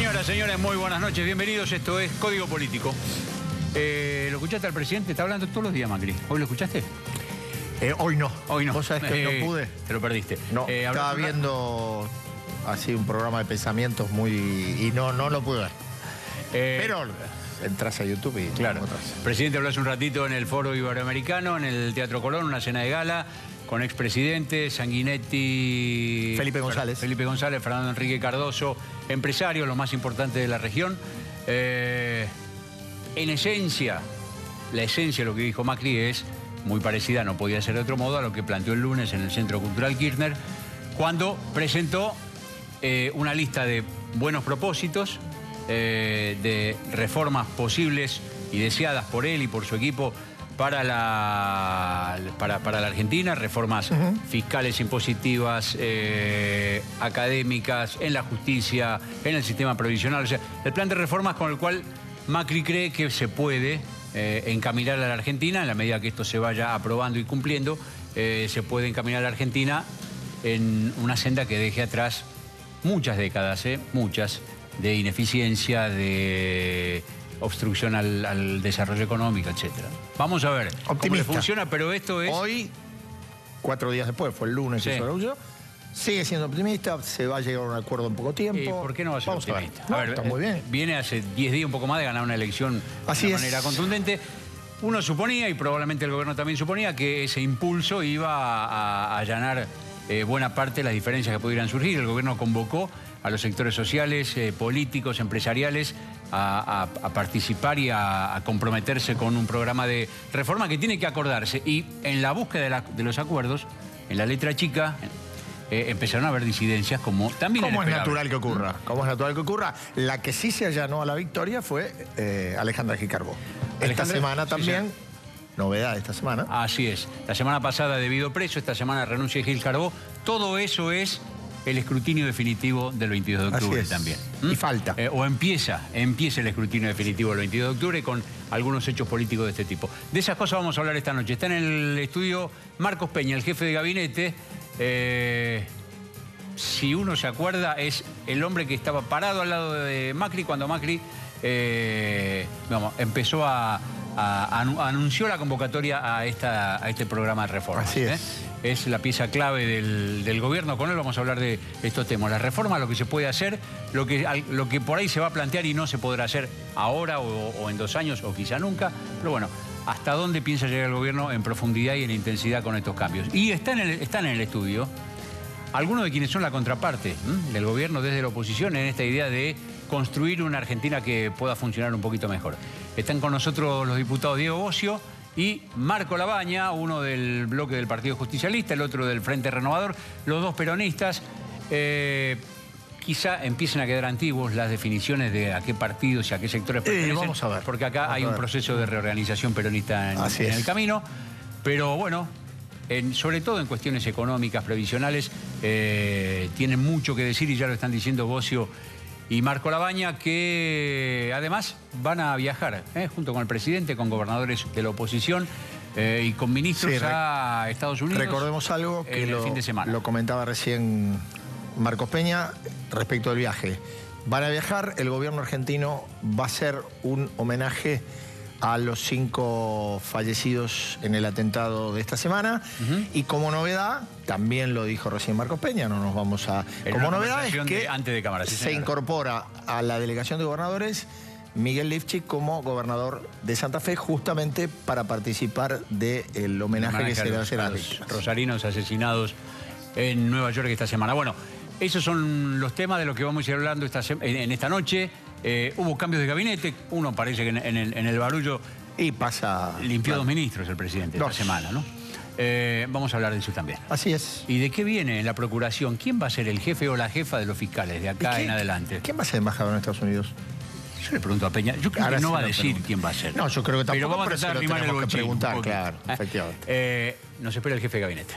Señoras, señores, muy buenas noches, bienvenidos. Esto es Código Político. ¿Lo escuchaste al presidente? Está hablando todos los días, Macri. ¿Hoy lo escuchaste? Hoy no. Hoy no. ¿Vos sabés que no pude? Te lo perdiste. No, estaba viendo así un programa de pensamientos muy... y no lo pude ver. Pero entras a YouTube y... Claro. El presidente habló hace un ratito en el Foro Iberoamericano, en el Teatro Colón, una cena de gala, con expresidentes, Sanguinetti... Felipe González, Fernando Enrique Cardoso, empresarios, los más importantes de la región. En esencia, la esencia de lo que dijo Macri es muy parecida, no podía ser de otro modo, a lo que planteó el lunes en el Centro Cultural Kirchner, cuando presentó una lista de buenos propósitos, de reformas posibles y deseadas por él y por su equipo para la Argentina, reformas fiscales, impositivas, académicas, en la justicia, en el sistema previsional. O sea, el plan de reformas con el cual Macri cree que se puede encaminar a la Argentina, en la medida que esto se vaya aprobando y cumpliendo, se puede encaminar a la Argentina en una senda que deje atrás muchas décadas, muchas, de ineficiencia, de obstrucción al desarrollo económico, etc. Vamos a ver cómo le funciona, pero esto es... Hoy, 4 días después, fue el lunes, que sigue siendo optimista, se va a llegar a un acuerdo en poco tiempo. ¿Por qué no va a ser optimista? A ver, está muy bien. Viene hace 10 días, un poco más, de ganar una elección de manera contundente. Uno suponía, y probablemente el gobierno también suponía, que ese impulso iba a allanar buena parte de las diferencias que pudieran surgir. El gobierno convocó a los sectores sociales, políticos, empresariales, a participar y a comprometerse con un programa de reforma que tiene que acordarse. Y en la búsqueda de los acuerdos, en la letra chica, empezaron a haber disidencias como también... ¿Cómo es natural que ocurra? ¿Cómo es natural que ocurra? La que sí se allanó a la victoria fue Alejandra Gil-Carbó. Esta semana también... Novedad esta semana. Así es. La semana pasada debido preso, esta semana renuncia Gil-Carbó. Todo eso es el escrutinio definitivo del 22 de octubre también. Y falta. O empieza el escrutinio definitivo del 22 de octubre con algunos hechos políticos de este tipo. De esas cosas vamos a hablar esta noche. Está en el estudio Marcos Peña, el jefe de gabinete. Si uno se acuerda, es el hombre que estaba parado al lado de Macri cuando Macri empezó anunció la convocatoria a este programa de reformas. Así es. Es la pieza clave del gobierno. Con él vamos a hablar de estos temas. La reforma, lo que se puede hacer, lo que por ahí se va a plantear y no se podrá hacer ahora o en 2 años o quizá nunca. Pero bueno, ¿hasta dónde piensa llegar el gobierno en profundidad y en intensidad con estos cambios? Y están en el estudio algunos de quienes son la contraparte del gobierno desde la oposición en esta idea de construir una Argentina que pueda funcionar un poquito mejor. Están con nosotros los diputados Diego Bocio y Marco Labaña, uno del bloque del Partido Justicialista, el otro del Frente Renovador, los dos peronistas. Quizá empiecen a quedar antiguos las definiciones de a qué partidos y a qué sectores pertenecen, vamos a ver. porque acá hay un proceso de reorganización peronista en el camino. Pero bueno, sobre todo en cuestiones económicas, previsionales, tienen mucho que decir y ya lo están diciendo Bocio y Marco Labaña, que además van a viajar junto con el presidente, con gobernadores de la oposición y con ministros a Estados Unidos. Recordemos algo que el fin de semana. Lo comentaba recién Marcos Peña respecto al viaje. Van a viajar, el gobierno argentino va a hacer un homenaje a los 5 fallecidos en el atentado de esta semana. Y como novedad, también lo dijo recién Marcos Peña, no nos vamos a... Como novedad es que antes de cámara, se incorpora a la delegación de gobernadores Miguel Lifchik como gobernador de Santa Fe, justamente para participar del homenaje que se le va a hacer a los rosarinos asesinados en Nueva York esta semana. Bueno, esos son los temas de los que vamos a ir hablando en esta noche. Hubo cambios de gabinete, uno parece que en el barullo y pasa limpió 2 ministros el presidente esta semana, ¿no? Vamos a hablar de eso también. Así es. ¿Y de qué viene en la procuración? ¿Quién va a ser el jefe o la jefa de los fiscales de acá en adelante? ¿Quién va a ser embajador en Estados Unidos? Yo le pregunto a Peña. Yo creo que no va a decir quién va a ser. No, yo creo que tampoco. Pero vamos a tratar de arrimar el bochín. Preguntar, claro, efectivamente. Nos espera el jefe de gabinete.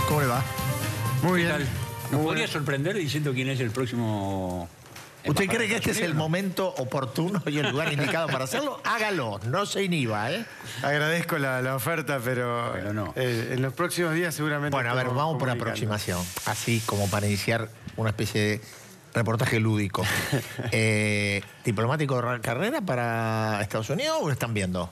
¿Cómo le va? Muy bien. ¿Nos podría sorprender diciendo quién es el próximo ¿Usted cree que este es el momento oportuno y el lugar indicado para hacerlo? Hágalo, no se inhiba, ¿eh? Agradezco la oferta, pero no. En los próximos días seguramente... Bueno, a ver, vamos por aproximación, así como para iniciar una especie de reportaje lúdico. ¿Diplomático de carrera para Estados Unidos o lo están viendo?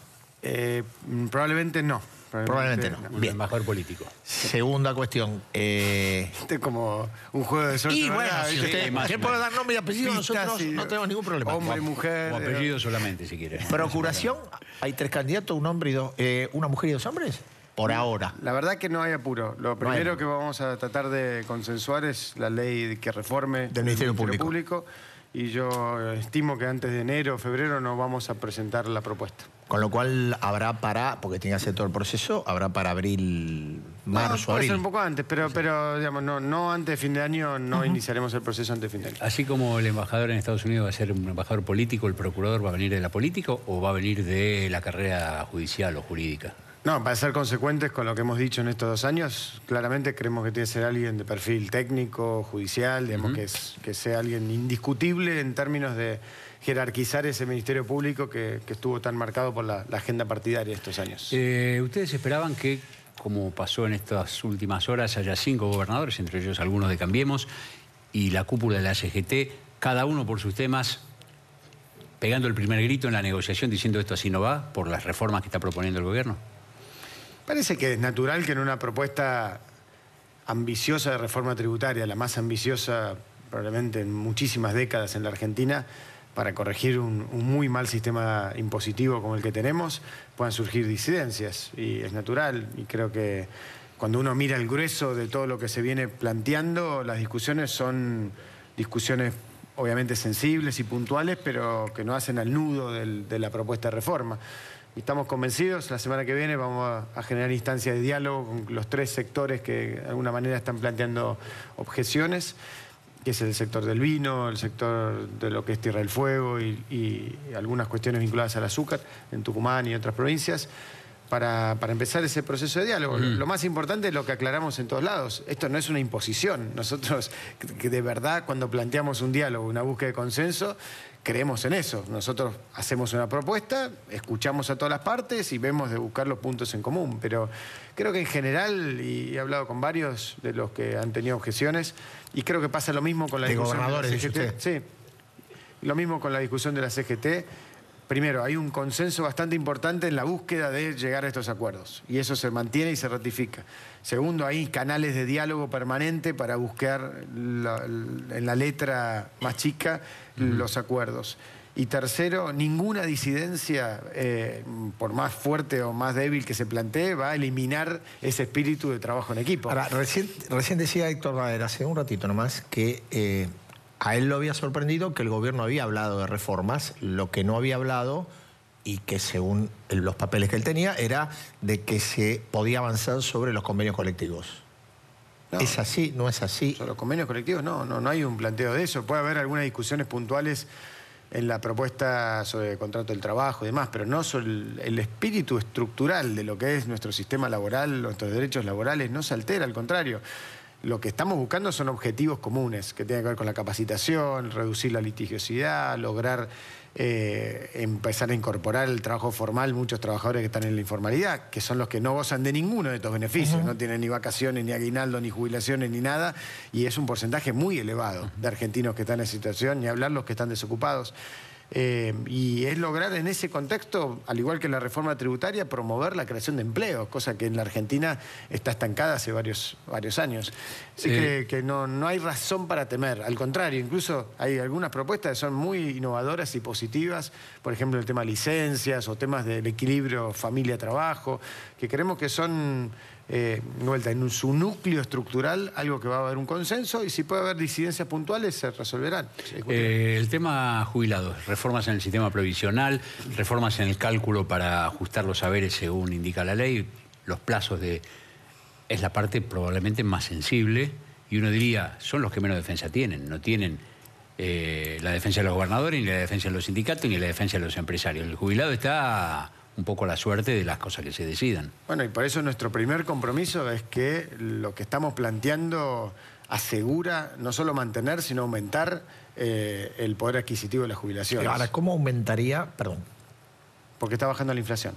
Probablemente no. Probablemente no. Un embajador político. Segunda cuestión. Este es como un juego de suerte. Y bueno, ¿verdad? si ¿Viste? usted puede dar nombre y apellido, Pistas, nosotros sí. no tenemos ningún problema. Hombre, mujer... O apellido solamente, si quiere. Procuración, hay 3 candidatos, un hombre y una mujer y 2 hombres. Por ahora. La verdad que no hay apuro. Lo primero hay. que vamos a tratar de consensuar es la ley que reforme Del Ministerio Público. Y yo estimo que antes de enero o febrero nos vamos a presentar la propuesta. Con lo cual habrá para, porque tiene que hacer todo el proceso, habrá para abril, marzo, puede abril. ser un poco antes, pero digamos, no antes de fin de año, no iniciaremos el proceso antes de fin de año. Así como el embajador en Estados Unidos va a ser un embajador político, ¿el procurador va a venir de la política o va a venir de la carrera judicial o jurídica? No, para ser consecuentes con lo que hemos dicho en estos 2 años, claramente creemos que tiene que ser alguien de perfil técnico, judicial, digamos, que sea alguien indiscutible en términos de jerarquizar ese Ministerio Público que estuvo tan marcado por la agenda partidaria estos años. ¿Ustedes esperaban que, como pasó en estas últimas horas, haya 5 gobernadores, entre ellos algunos de Cambiemos, y la cúpula de la CGT, cada uno por sus temas, pegando el primer grito en la negociación diciendo esto así no va, por las reformas que está proponiendo el gobierno? Parece que es natural que en una propuesta ambiciosa de reforma tributaria, la más ambiciosa probablemente en muchísimas décadas en la Argentina, para corregir un muy mal sistema impositivo como el que tenemos, puedan surgir disidencias. Y es natural, y creo que cuando uno mira el grueso de todo lo que se viene planteando, las discusiones son discusiones obviamente sensibles y puntuales, pero que no hacen al nudo de la propuesta de reforma. Y estamos convencidos, la semana que viene vamos a generar instancias de diálogo con los 3 sectores que de alguna manera están planteando objeciones, que es el sector del vino, el sector de lo que es Tierra del Fuego y algunas cuestiones vinculadas al azúcar en Tucumán y otras provincias, para empezar ese proceso de diálogo. Lo más importante es lo que aclaramos en todos lados. Esto no es una imposición. Nosotros, que de verdad, cuando planteamos un diálogo, una búsqueda de consenso, creemos en eso. Nosotros hacemos una propuesta, escuchamos a todas las partes y vemos de buscar los puntos en común. Pero creo que en general, y he hablado con varios de los que han tenido objeciones, y creo que pasa lo mismo con la discusión de la CGT. Sí, lo mismo con la discusión de la CGT. Primero, hay un consenso bastante importante en la búsqueda de llegar a estos acuerdos. Y eso se mantiene y se ratifica. Segundo, hay canales de diálogo permanente para buscar en la letra más chica los acuerdos. Y tercero, ninguna disidencia, por más fuerte o más débil que se plantee, va a eliminar ese espíritu de trabajo en equipo. Ahora, recién decía Héctor Baer, hace un ratito nomás, que a él lo había sorprendido que el gobierno había hablado de reformas, lo que no había hablado, y que según los papeles que él tenía, era de que se podía avanzar sobre los convenios colectivos. No. ¿Es así? ¿No es así? Sobre los convenios colectivos no hay un planteo de eso. Puede haber algunas discusiones puntuales en la propuesta sobre el contrato del trabajo y demás, pero no sobre el espíritu estructural de lo que es nuestro sistema laboral, nuestros derechos laborales, no se altera, al contrario. Lo que estamos buscando son objetivos comunes, que tienen que ver con la capacitación, reducir la litigiosidad, lograr empezar a incorporar el trabajo formal, muchos trabajadores que están en la informalidad, que son los que no gozan de ninguno de estos beneficios, no tienen ni vacaciones, ni aguinaldo, ni jubilaciones, ni nada, y es un porcentaje muy elevado de argentinos que están en esa situación, ni hablar los que están desocupados. Y es lograr en ese contexto, al igual que la reforma tributaria, promover la creación de empleos, cosa que en la Argentina está estancada hace varios años. Así que no hay razón para temer, al contrario, incluso hay algunas propuestas que son muy innovadoras y positivas, por ejemplo el tema de licencias o temas del equilibrio familia-trabajo, que creemos que son vuelta en su núcleo estructural, algo que va a haber un consenso, y si puede haber disidencias puntuales se resolverán. El tema jubilados, reformas en el sistema previsional, reformas en el cálculo para ajustar los saberes según indica la ley, los plazos es la parte probablemente más sensible, y uno diría, son los que menos defensa tienen, no tienen la defensa de los gobernadores, ni la defensa de los sindicatos, ni la defensa de los empresarios. El jubilado está un poco a la suerte de las cosas que se decidan. Bueno, y por eso nuestro primer compromiso es que lo que estamos planteando asegura no solo mantener, sino aumentar el poder adquisitivo de las jubilaciones. Ahora, ¿cómo aumentaría? Perdón. Porque está bajando la inflación.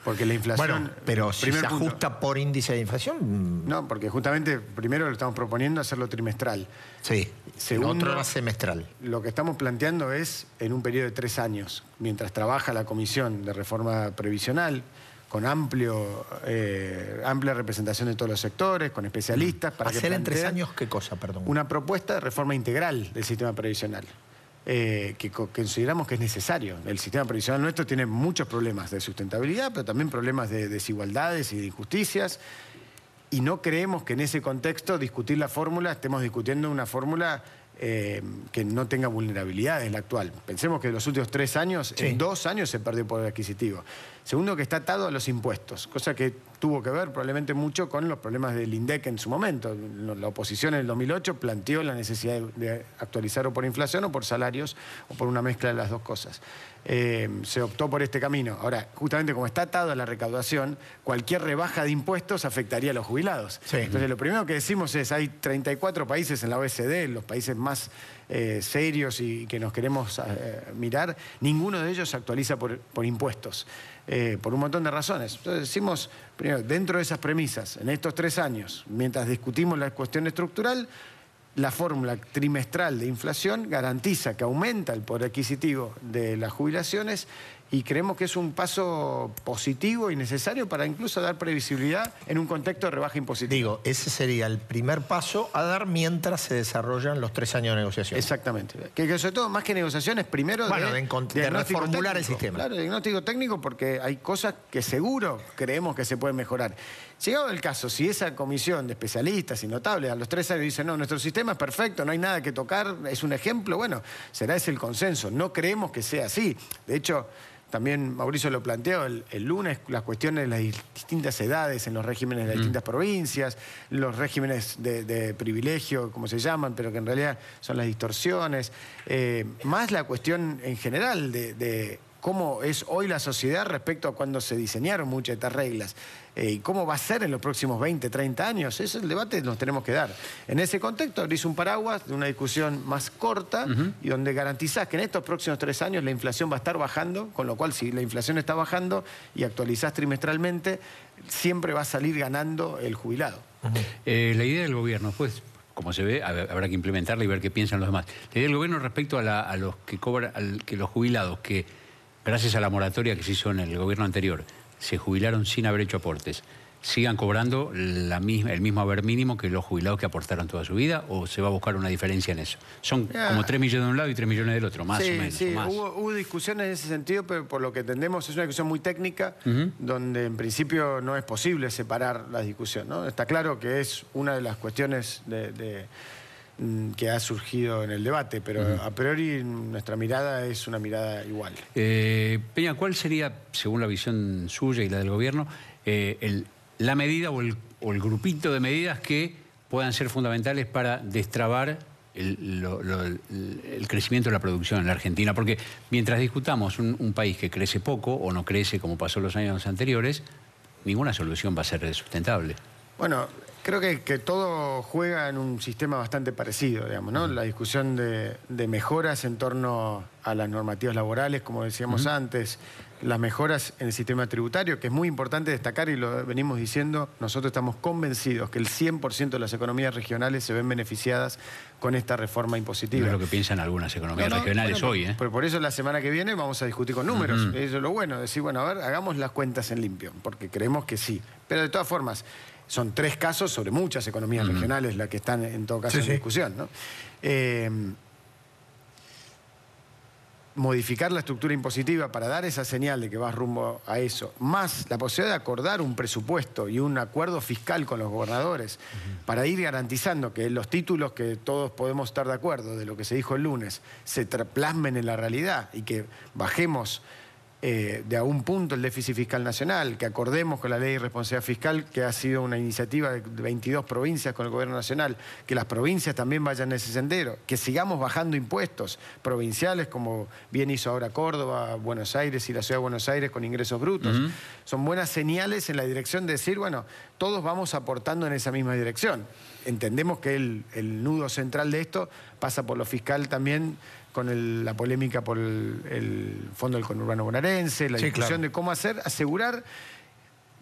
Porque la inflación... Bueno, pero si se punto, ajusta por índice de inflación... No, porque justamente primero lo estamos proponiendo hacerlo trimestral. Sí, Segundo, otro era semestral. Lo que estamos planteando es en un periodo de 3 años, mientras trabaja la Comisión de Reforma Previsional, con amplia representación de todos los sectores, con especialistas... para ¿Hacer en 3 años qué cosa, perdón? Una propuesta de reforma integral del sistema previsional. Que consideramos que es necesario. El sistema previsional nuestro tiene muchos problemas de sustentabilidad, pero también problemas de desigualdades y de injusticias, y no creemos que en ese contexto discutir la fórmula, estemos discutiendo una fórmula que no tenga vulnerabilidades, la actual. Pensemos que en los últimos 3 años, sí, en 2 años se perdió poder adquisitivo. Segundo, que está atado a los impuestos, cosa que tuvo que ver probablemente mucho con los problemas del INDEC en su momento. La oposición en el 2008 planteó la necesidad de actualizar o por inflación o por salarios o por una mezcla de las dos cosas. Se optó por este camino. Ahora, justamente como está atado a la recaudación, cualquier rebaja de impuestos afectaría a los jubilados. Sí. Entonces, lo primero que decimos es, hay 34 países en la OECD, los países más serios y que nos queremos mirar, ninguno de ellos se actualiza por impuestos, por un montón de razones. Entonces decimos, primero, dentro de esas premisas, en estos 3 años, mientras discutimos la cuestión estructural, la fórmula trimestral de inflación garantiza que aumenta el poder adquisitivo de las jubilaciones y creemos que es un paso positivo y necesario para incluso dar previsibilidad en un contexto de rebaja impositiva. Digo, ese sería el primer paso a dar mientras se desarrollan los 3 años de negociación. Exactamente. Que sobre todo, más que negociaciones, primero bueno, de reformular técnico. el sistema. Claro, diagnóstico técnico, porque hay cosas que seguro creemos que se pueden mejorar. Llegado el caso, si esa comisión de especialistas y notables a los 3 años dice, no, nuestro sistema es perfecto, no hay nada que tocar, es un ejemplo, bueno, será ese el consenso. No creemos que sea así. De hecho, también Mauricio lo planteó el lunes, las cuestiones de las distintas edades en los regímenes de las distintas provincias, los regímenes de privilegio, como se llaman, pero que en realidad son las distorsiones, más la cuestión en general de cómo es hoy la sociedad respecto a cuando se diseñaron muchas de estas reglas. Y cómo va a ser en los próximos 20, 30 años. Ese es el debate que nos tenemos que dar. En ese contexto abrís un paraguas de una discusión más corta y donde garantizás que en estos próximos 3 años la inflación va a estar bajando, con lo cual si la inflación está bajando y actualizás trimestralmente, siempre va a salir ganando el jubilado. La idea del gobierno, pues, como se ve, habrá que implementarla y ver qué piensan los demás. La idea del gobierno respecto a los que cobran, que los jubilados que, gracias a la moratoria que se hizo en el gobierno anterior, se jubilaron sin haber hecho aportes, ¿sigan cobrando el mismo haber mínimo que los jubilados que aportaron toda su vida o se va a buscar una diferencia en eso? Son como 3 millones de un lado y 3 millones del otro, más o menos. Sí, o más. Hubo discusiones en ese sentido, pero por lo que entendemos es una discusión muy técnica, donde en principio no es posible separar la discusión, ¿no? Está claro que es una de las cuestiones que ha surgido en el debate, pero a priori nuestra mirada es una mirada igual. Peña, ¿cuál sería, según la visión suya y la del gobierno, la medida o el grupito de medidas que puedan ser fundamentales para destrabar el crecimiento de la producción en la Argentina? Porque mientras discutamos un país que crece poco o no crece como pasó los años anteriores, ninguna solución va a ser sustentable. Bueno, creo que todo juega en un sistema bastante parecido, digamos, ¿no? La discusión de mejoras en torno a las normativas laborales, como decíamos antes, las mejoras en el sistema tributario, que es muy importante destacar y lo venimos diciendo, nosotros estamos convencidos que el 100% de las economías regionales se ven beneficiadas con esta reforma impositiva. No es lo que piensan algunas economías regionales hoy, ¿eh? Por eso la semana que viene vamos a discutir con números. Eso es lo bueno, decir, bueno, a ver, hagamos las cuentas en limpio, porque creemos que sí. Pero de todas formas, son 3 casos sobre muchas economías regionales las que están en todo caso en discusión, ¿no? Modificar la estructura impositiva para dar esa señal de que vas rumbo a eso, más la posibilidad de acordar un presupuesto y un acuerdo fiscal con los gobernadores para ir garantizando que los títulos que todos podemos estar de acuerdo de lo que se dijo el lunes se plasmen en la realidad y que bajemos de a un punto el déficit fiscal nacional, que acordemos con la ley de responsabilidad fiscal, que ha sido una iniciativa de 22 provincias con el gobierno nacional, que las provincias también vayan en ese sendero, que sigamos bajando impuestos provinciales, como bien hizo ahora Córdoba, Buenos Aires y la Ciudad de Buenos Aires con ingresos brutos. Son buenas señales en la dirección de decir, bueno, todos vamos aportando en esa misma dirección. Entendemos que el nudo central de esto pasa por lo fiscal también, con la polémica por el Fondo del Conurbano Bonaerense, la discusión de cómo asegurar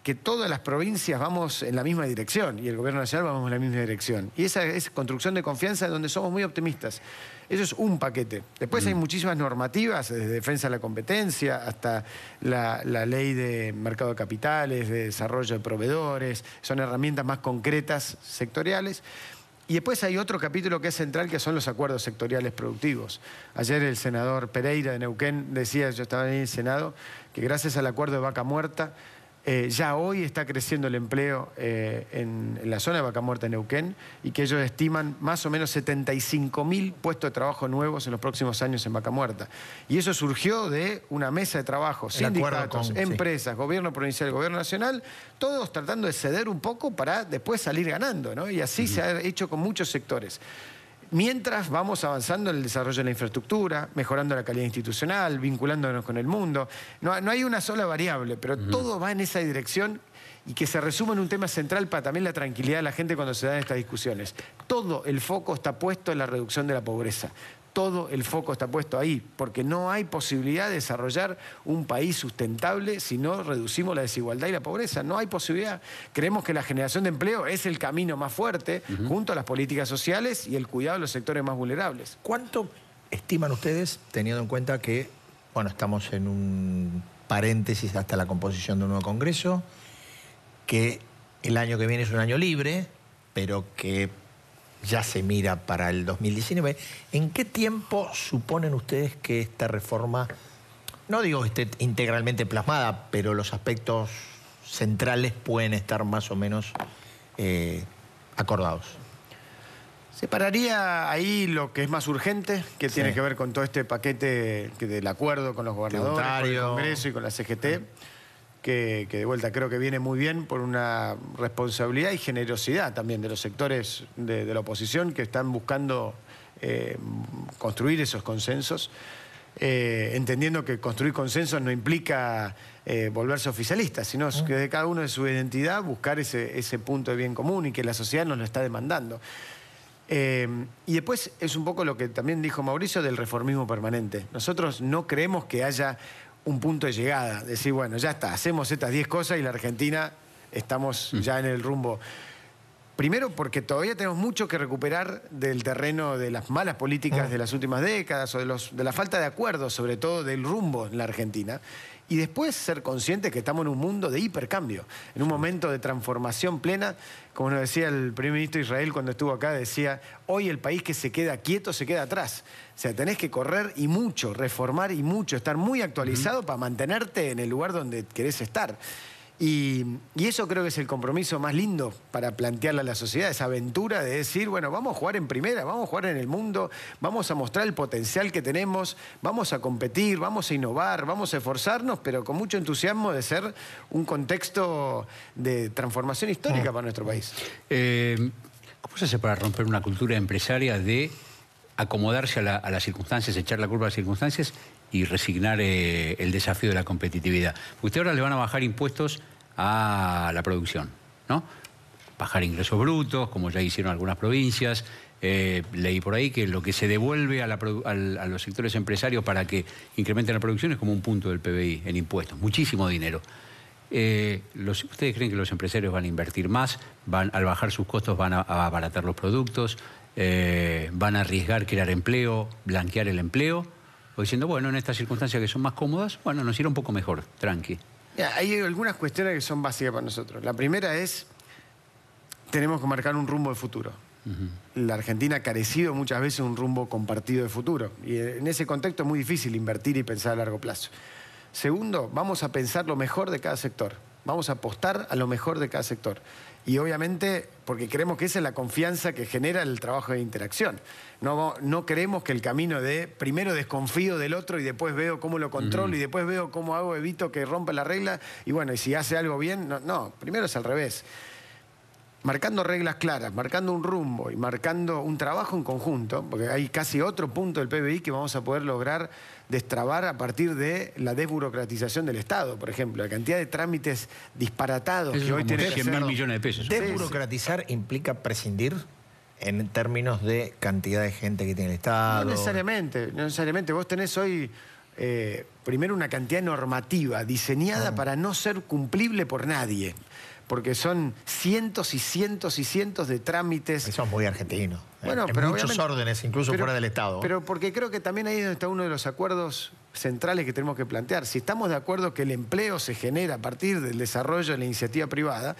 que todas las provincias vamos en la misma dirección y el gobierno nacional vamos en la misma dirección. Y esa es construcción de confianza donde somos muy optimistas. Eso es un paquete. Después hay muchísimas normativas, desde defensa de la competencia hasta la ley de mercado de capitales, de desarrollo de proveedores, son herramientas más concretas, sectoriales. Y después hay otro capítulo que es central, que son los acuerdos sectoriales productivos. Ayer el senador Pereira de Neuquén decía, yo estaba en el Senado, que gracias al acuerdo de Vaca Muerta, ya hoy está creciendo el empleo en la zona de Vaca Muerta, en Neuquén, y que ellos estiman más o menos 75.000 puestos de trabajo nuevos en los próximos años en Vaca Muerta. Y eso surgió de una mesa de trabajo, sindicatos, empresas, gobierno provincial, gobierno nacional, todos tratando de ceder un poco para después salir ganando, ¿no? Y así se ha hecho con muchos sectores. Mientras vamos avanzando en el desarrollo de la infraestructura, mejorando la calidad institucional, vinculándonos con el mundo. No hay una sola variable, pero todo va en esa dirección y que se resuma en un tema central para también la tranquilidad de la gente cuando se dan estas discusiones. Todo el foco está puesto en la reducción de la pobreza. Todo el foco está puesto ahí, porque no hay posibilidad de desarrollar un país sustentable si no reducimos la desigualdad y la pobreza. No hay posibilidad. Creemos que la generación de empleo es el camino más fuerte, junto a las políticas sociales y el cuidado de los sectores más vulnerables. ¿Cuánto estiman ustedes, teniendo en cuenta que, bueno, estamos en un paréntesis hasta la composición de un nuevo Congreso, que el año que viene es un año libre, pero que ya se mira para el 2019. ¿En qué tiempo suponen ustedes que esta reforma, no digo que esté integralmente plasmada, pero los aspectos centrales pueden estar más o menos acordados? Separaría ahí lo que es más urgente, que tiene que ver con todo este paquete del acuerdo con los gobernadores, con el Congreso y con la CGT, que de vuelta creo que viene muy bien por una responsabilidad y generosidad también de los sectores de la oposición que están buscando construir esos consensos, entendiendo que construir consensos no implica volverse oficialistas, sino que de cada uno de su identidad buscar ese punto de bien común y que la sociedad nos lo está demandando. Y después es un poco lo que también dijo Mauricio del reformismo permanente. Nosotros no creemos que haya un punto de llegada, decir, bueno, ya está, hacemos estas 10 cosas y la Argentina estamos ya en el rumbo. Primero porque todavía tenemos mucho que recuperar del terreno de las malas políticas de las últimas décadas o de la falta de acuerdo, sobre todo del rumbo en la Argentina. Y después ser conscientes que estamos en un mundo de hipercambio, en un momento de transformación plena. Como nos decía el primer ministro de Israel cuando estuvo acá, decía, hoy el país que se queda quieto se queda atrás. O sea, tenés que correr y mucho, reformar y mucho, estar muy actualizado para mantenerte en el lugar donde querés estar. Y eso creo que es el compromiso más lindo para plantearle a la sociedad, esa aventura de decir, bueno, vamos a jugar en primera, vamos a jugar en el mundo, vamos a mostrar el potencial que tenemos, vamos a competir, vamos a innovar, vamos a esforzarnos, pero con mucho entusiasmo de ser un contexto de transformación histórica para nuestro país. ¿Cómo se hace para romper una cultura empresaria de acomodarse a las circunstancias, echar la culpa a las circunstancias y resignar el desafío de la competitividad? Porque ahora le van a bajar impuestos a la producción, ¿no? Bajar ingresos brutos, como ya hicieron algunas provincias. Leí por ahí que lo que se devuelve a los sectores empresarios para que incrementen la producción es como un punto del PBI en impuestos, muchísimo dinero. ¿Ustedes creen que los empresarios van a invertir más? Al bajar sus costos van a abaratar los productos, van a arriesgar crear empleo, blanquear el empleo, o diciendo, bueno, en estas circunstancias que son más cómodas, bueno, nos irá un poco mejor, tranqui? Hay algunas cuestiones que son básicas para nosotros. La primera es, tenemos que marcar un rumbo de futuro. La Argentina ha carecido muchas veces un rumbo compartido de futuro. Y en ese contexto es muy difícil invertir y pensar a largo plazo. Segundo, vamos a pensar lo mejor de cada sector. Vamos a apostar a lo mejor de cada sector. Y obviamente, porque creemos que esa es la confianza que genera el trabajo de interacción. No queremos que el camino de primero desconfío del otro y después veo cómo lo controlo y después veo cómo evito que rompa la regla y bueno, y si hace algo bien, no, primero es al revés. Marcando reglas claras, marcando un rumbo y marcando un trabajo en conjunto, porque hay casi otro punto del PBI que vamos a poder lograr destrabar a partir de la desburocratización del Estado, por ejemplo, la cantidad de trámites disparatados Eso que hoy tiene 100.000 millones de pesos. Desburocratizar implica prescindir en términos de cantidad de gente que tiene el Estado. No necesariamente, no necesariamente. Vos tenés hoy primero una cantidad normativa diseñada para no ser cumplible por nadie. Porque son cientos y cientos y cientos de trámites. Eso es muy argentino. Bueno, en pero muchos órdenes, incluso fuera del Estado. Pero porque creo que también ahí es donde está uno de los acuerdos centrales que tenemos que plantear. Si estamos de acuerdo que el empleo se genera a partir del desarrollo de la iniciativa privada,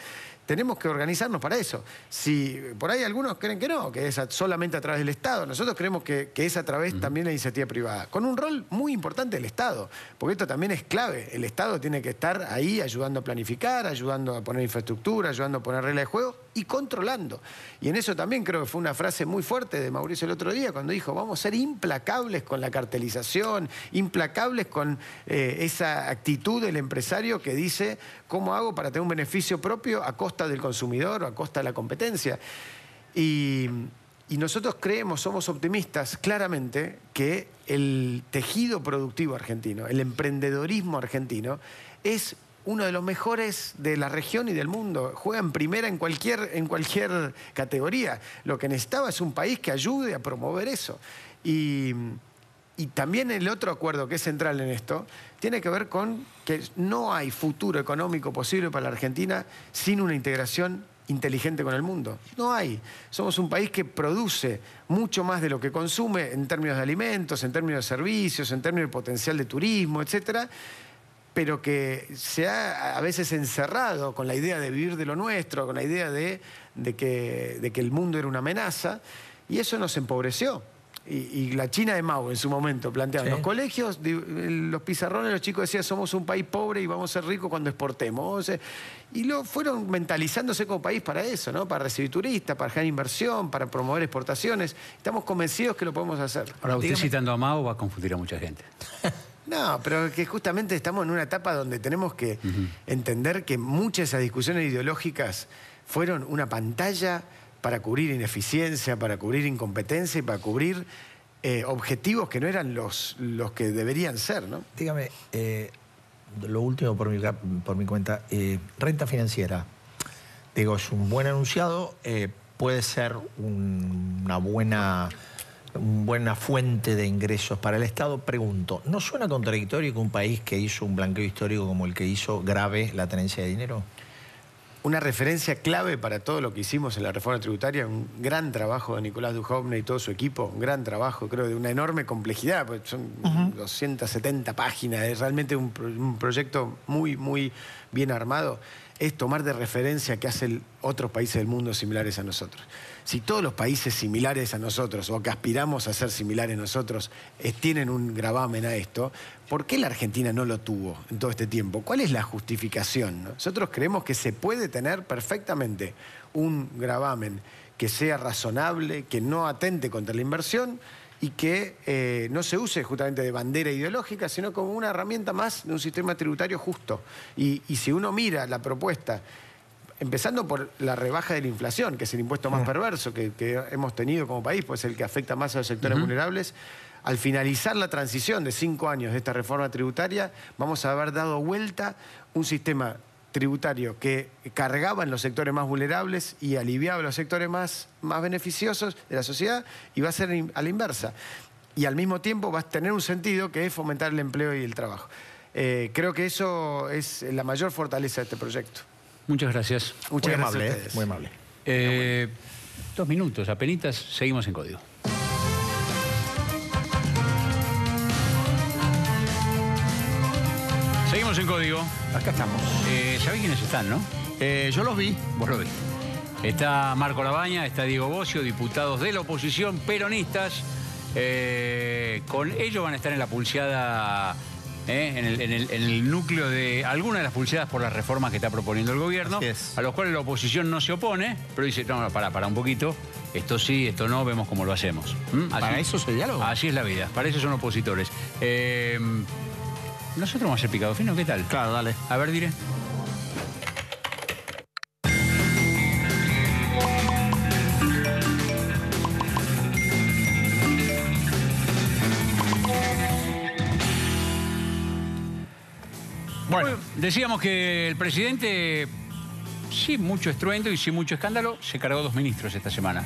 tenemos que organizarnos para eso. Si por ahí algunos creen que no, que es solamente a través del Estado, nosotros creemos que es a través también de la iniciativa privada, con un rol muy importante del Estado, porque esto también es clave. El Estado tiene que estar ahí ayudando a planificar, ayudando a poner infraestructura, ayudando a poner reglas de juego y controlando. Y en eso también creo que fue una frase muy fuerte de Mauricio el otro día, cuando dijo, vamos a ser implacables con la cartelización, implacables con esa actitud del empresario que dice, ¿cómo hago para tener un beneficio propio a costa del consumidor o a costa de la competencia? Y nosotros creemos, somos optimistas, claramente, que el tejido productivo argentino, el emprendedorismo argentino, es uno de los mejores de la región y del mundo. Juega en primera en cualquier categoría. Lo que necesitaba es un país que ayude a promover eso. Y también el otro acuerdo que es central en esto tiene que ver con que no hay futuro económico posible para la Argentina sin una integración inteligente con el mundo. No hay. Somos un país que produce mucho más de lo que consume en términos de alimentos, en términos de servicios, en términos de potencial de turismo, etcétera, pero que se ha a veces encerrado con la idea de vivir de lo nuestro, con la idea de que el mundo era una amenaza, y eso nos empobreció. Y la China de Mao en su momento planteaba en los colegios, los pizarrones, los chicos decían somos un país pobre y vamos a ser ricos cuando exportemos. Y lo fueron mentalizándose como país para eso, ¿no? Para recibir turistas, para generar inversión, para promover exportaciones. Estamos convencidos que lo podemos hacer. Ahora, usted citando a Mao va a confundir a mucha gente. No, pero que justamente estamos en una etapa donde tenemos que entender que muchas de esas discusiones ideológicas fueron una pantalla para cubrir ineficiencia, para cubrir incompetencia y para cubrir objetivos que no eran los que deberían ser, ¿no? Dígame, lo último por mi cuenta, renta financiera. Digo, es un buen anunciado, puede ser una buena fuente de ingresos para el Estado. Pregunto, ¿no suena contradictorio que un país que hizo un blanqueo histórico como el que hizo grave la tenencia de dinero? Una referencia clave para todo lo que hicimos en la reforma tributaria, un gran trabajo de Nicolás Duhovne y todo su equipo, un gran trabajo, creo, de una enorme complejidad, porque son 270 páginas, es realmente un proyecto muy, muy bien armado, es tomar de referencia que hacen otros países del mundo similares a nosotros. Si todos los países similares a nosotros, o que aspiramos a ser similares nosotros, tienen un gravamen a esto, ¿por qué la Argentina no lo tuvo en todo este tiempo? ¿Cuál es la justificación? Nosotros creemos que se puede tener perfectamente un gravamen que sea razonable, que no atente contra la inversión y que no se use justamente de bandera ideológica, sino como una herramienta más de un sistema tributario justo. Y si uno mira la propuesta, empezando por la rebaja de la inflación, que es el impuesto más perverso que hemos tenido como país, pues el que afecta más a los sectores vulnerables, al finalizar la transición de 5 años de esta reforma tributaria, vamos a haber dado vuelta un sistema tributario que cargaba en los sectores más vulnerables y aliviaba los sectores más beneficiosos de la sociedad, y va a ser a la inversa. Y al mismo tiempo va a tener un sentido que es fomentar el empleo y el trabajo. Creo que eso es la mayor fortaleza de este proyecto. Muchas gracias. Muchas Muy gracias amable, a ustedes. muy amable. 2 minutos, apenitas, seguimos en Código. Seguimos en Código. Acá estamos. ¿Sabés quiénes están, no? Yo los vi. Vos lo viste. Está Marco Labaña, está Diego Bocio, diputados de la oposición, peronistas. Con ellos van a estar en la pulseada en el núcleo de algunas de las pulseadas por las reformas que está proponiendo el gobierno, a los cuales la oposición no se opone, pero dice, no, para un poquito, esto sí, esto no, vemos cómo lo hacemos. ¿Para eso es el diálogo? Así es la vida, para eso son opositores. Nosotros vamos a hacer picado fino, ¿qué tal? Claro, dale. A ver, diré. Bueno, decíamos que el presidente, sin mucho estruendo y sin mucho escándalo, se cargó 2 ministros esta semana.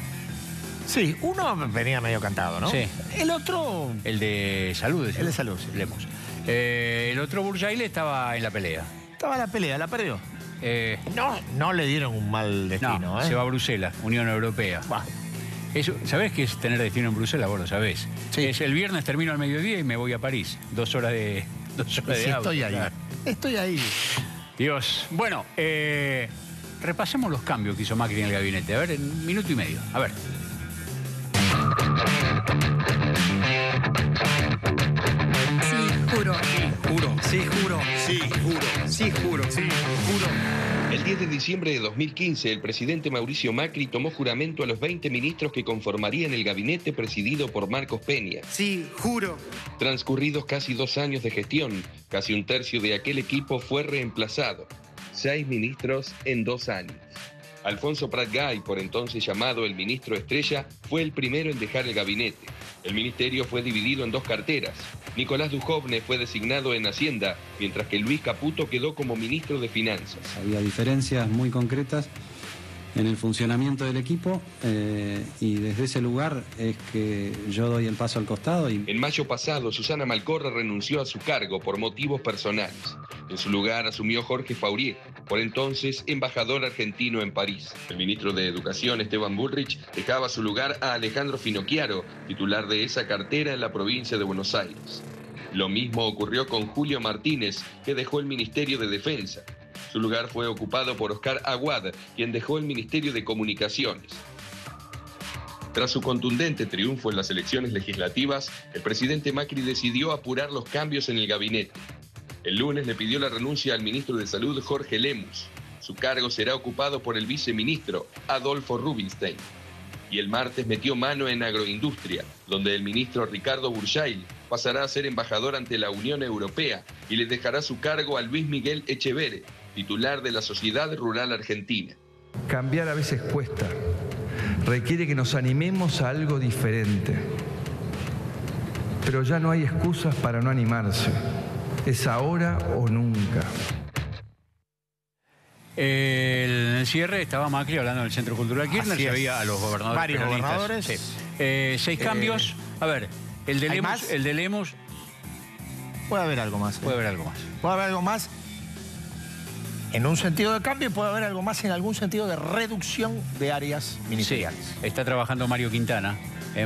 Sí, uno venía medio cantado, ¿no? Sí. El otro... El de salud, decimos. El de salud, sí. Lemos. El otro Burjaile estaba en la pelea. Estaba en la pelea, la perdió. No le dieron un mal destino, no, se va a Bruselas, Unión Europea. Bah. Eso, ¿sabés qué es tener destino en Bruselas? Vos lo sabés. Sí. Es el viernes termino al mediodía y me voy a París. 2 horas de Sí, auto. estoy ahí. Claro. Estoy ahí. Dios. Bueno, repasemos los cambios que hizo Macri en el gabinete. A ver, en 1 minuto y medio. A ver. Sí, juro. Juro. Sí, juro. Sí, juro. Sí, juro. Sí, juro. El 10 de diciembre de 2015, el presidente Mauricio Macri tomó juramento a los 20 ministros que conformarían el gabinete presidido por Marcos Peña. Sí, juro. Transcurridos casi 2 años de gestión, casi 1/3 de aquel equipo fue reemplazado. 6 ministros en 2 años. Alfonso Prat Gay, por entonces llamado el ministro estrella, fue el primero en dejar el gabinete. El ministerio fue dividido en 2 carteras. Nicolás Dujovne fue designado en Hacienda, mientras que Luis Caputo quedó como ministro de Finanzas. Había diferencias muy concretas en el funcionamiento del equipo y desde ese lugar es que yo doy el paso al costado. En mayo pasado, Susana Malcorra renunció a su cargo por motivos personales. En su lugar asumió Jorge Faurier, por entonces embajador argentino en París. El ministro de Educación, Esteban Bullrich, dejaba su lugar a Alejandro Finocchiaro, titular de esa cartera en la provincia de Buenos Aires. Lo mismo ocurrió con Julio Martínez, que dejó el Ministerio de Defensa. Su lugar fue ocupado por Oscar Aguad, quien dejó el Ministerio de Comunicaciones. Tras su contundente triunfo en las elecciones legislativas, el presidente Macri decidió apurar los cambios en el gabinete. El lunes le pidió la renuncia al ministro de Salud, Jorge Lemus. Su cargo será ocupado por el viceministro, Adolfo Rubinstein. Y el martes metió mano en agroindustria, donde el ministro Ricardo Burjail pasará a ser embajador ante la Unión Europea y le dejará su cargo a Luis Miguel Echeverre, titular de la Sociedad Rural Argentina. Cambiar a veces cuesta. Requiere que nos animemos a algo diferente. Pero ya no hay excusas para no animarse. Es ahora o nunca. En el cierre estaba Macri hablando del Centro Cultural Kirchner, Así se es. veía a los gobernadores. Varios peronistas. gobernadores. Sí. 6 cambios. A ver, el de ¿hay Lemus, más? el de Lemus Puede haber algo más. puede haber algo más. Puede haber algo más en un sentido de cambio y puede haber algo más en algún sentido de reducción de áreas ministeriales. Sí, está trabajando Mario Quintana,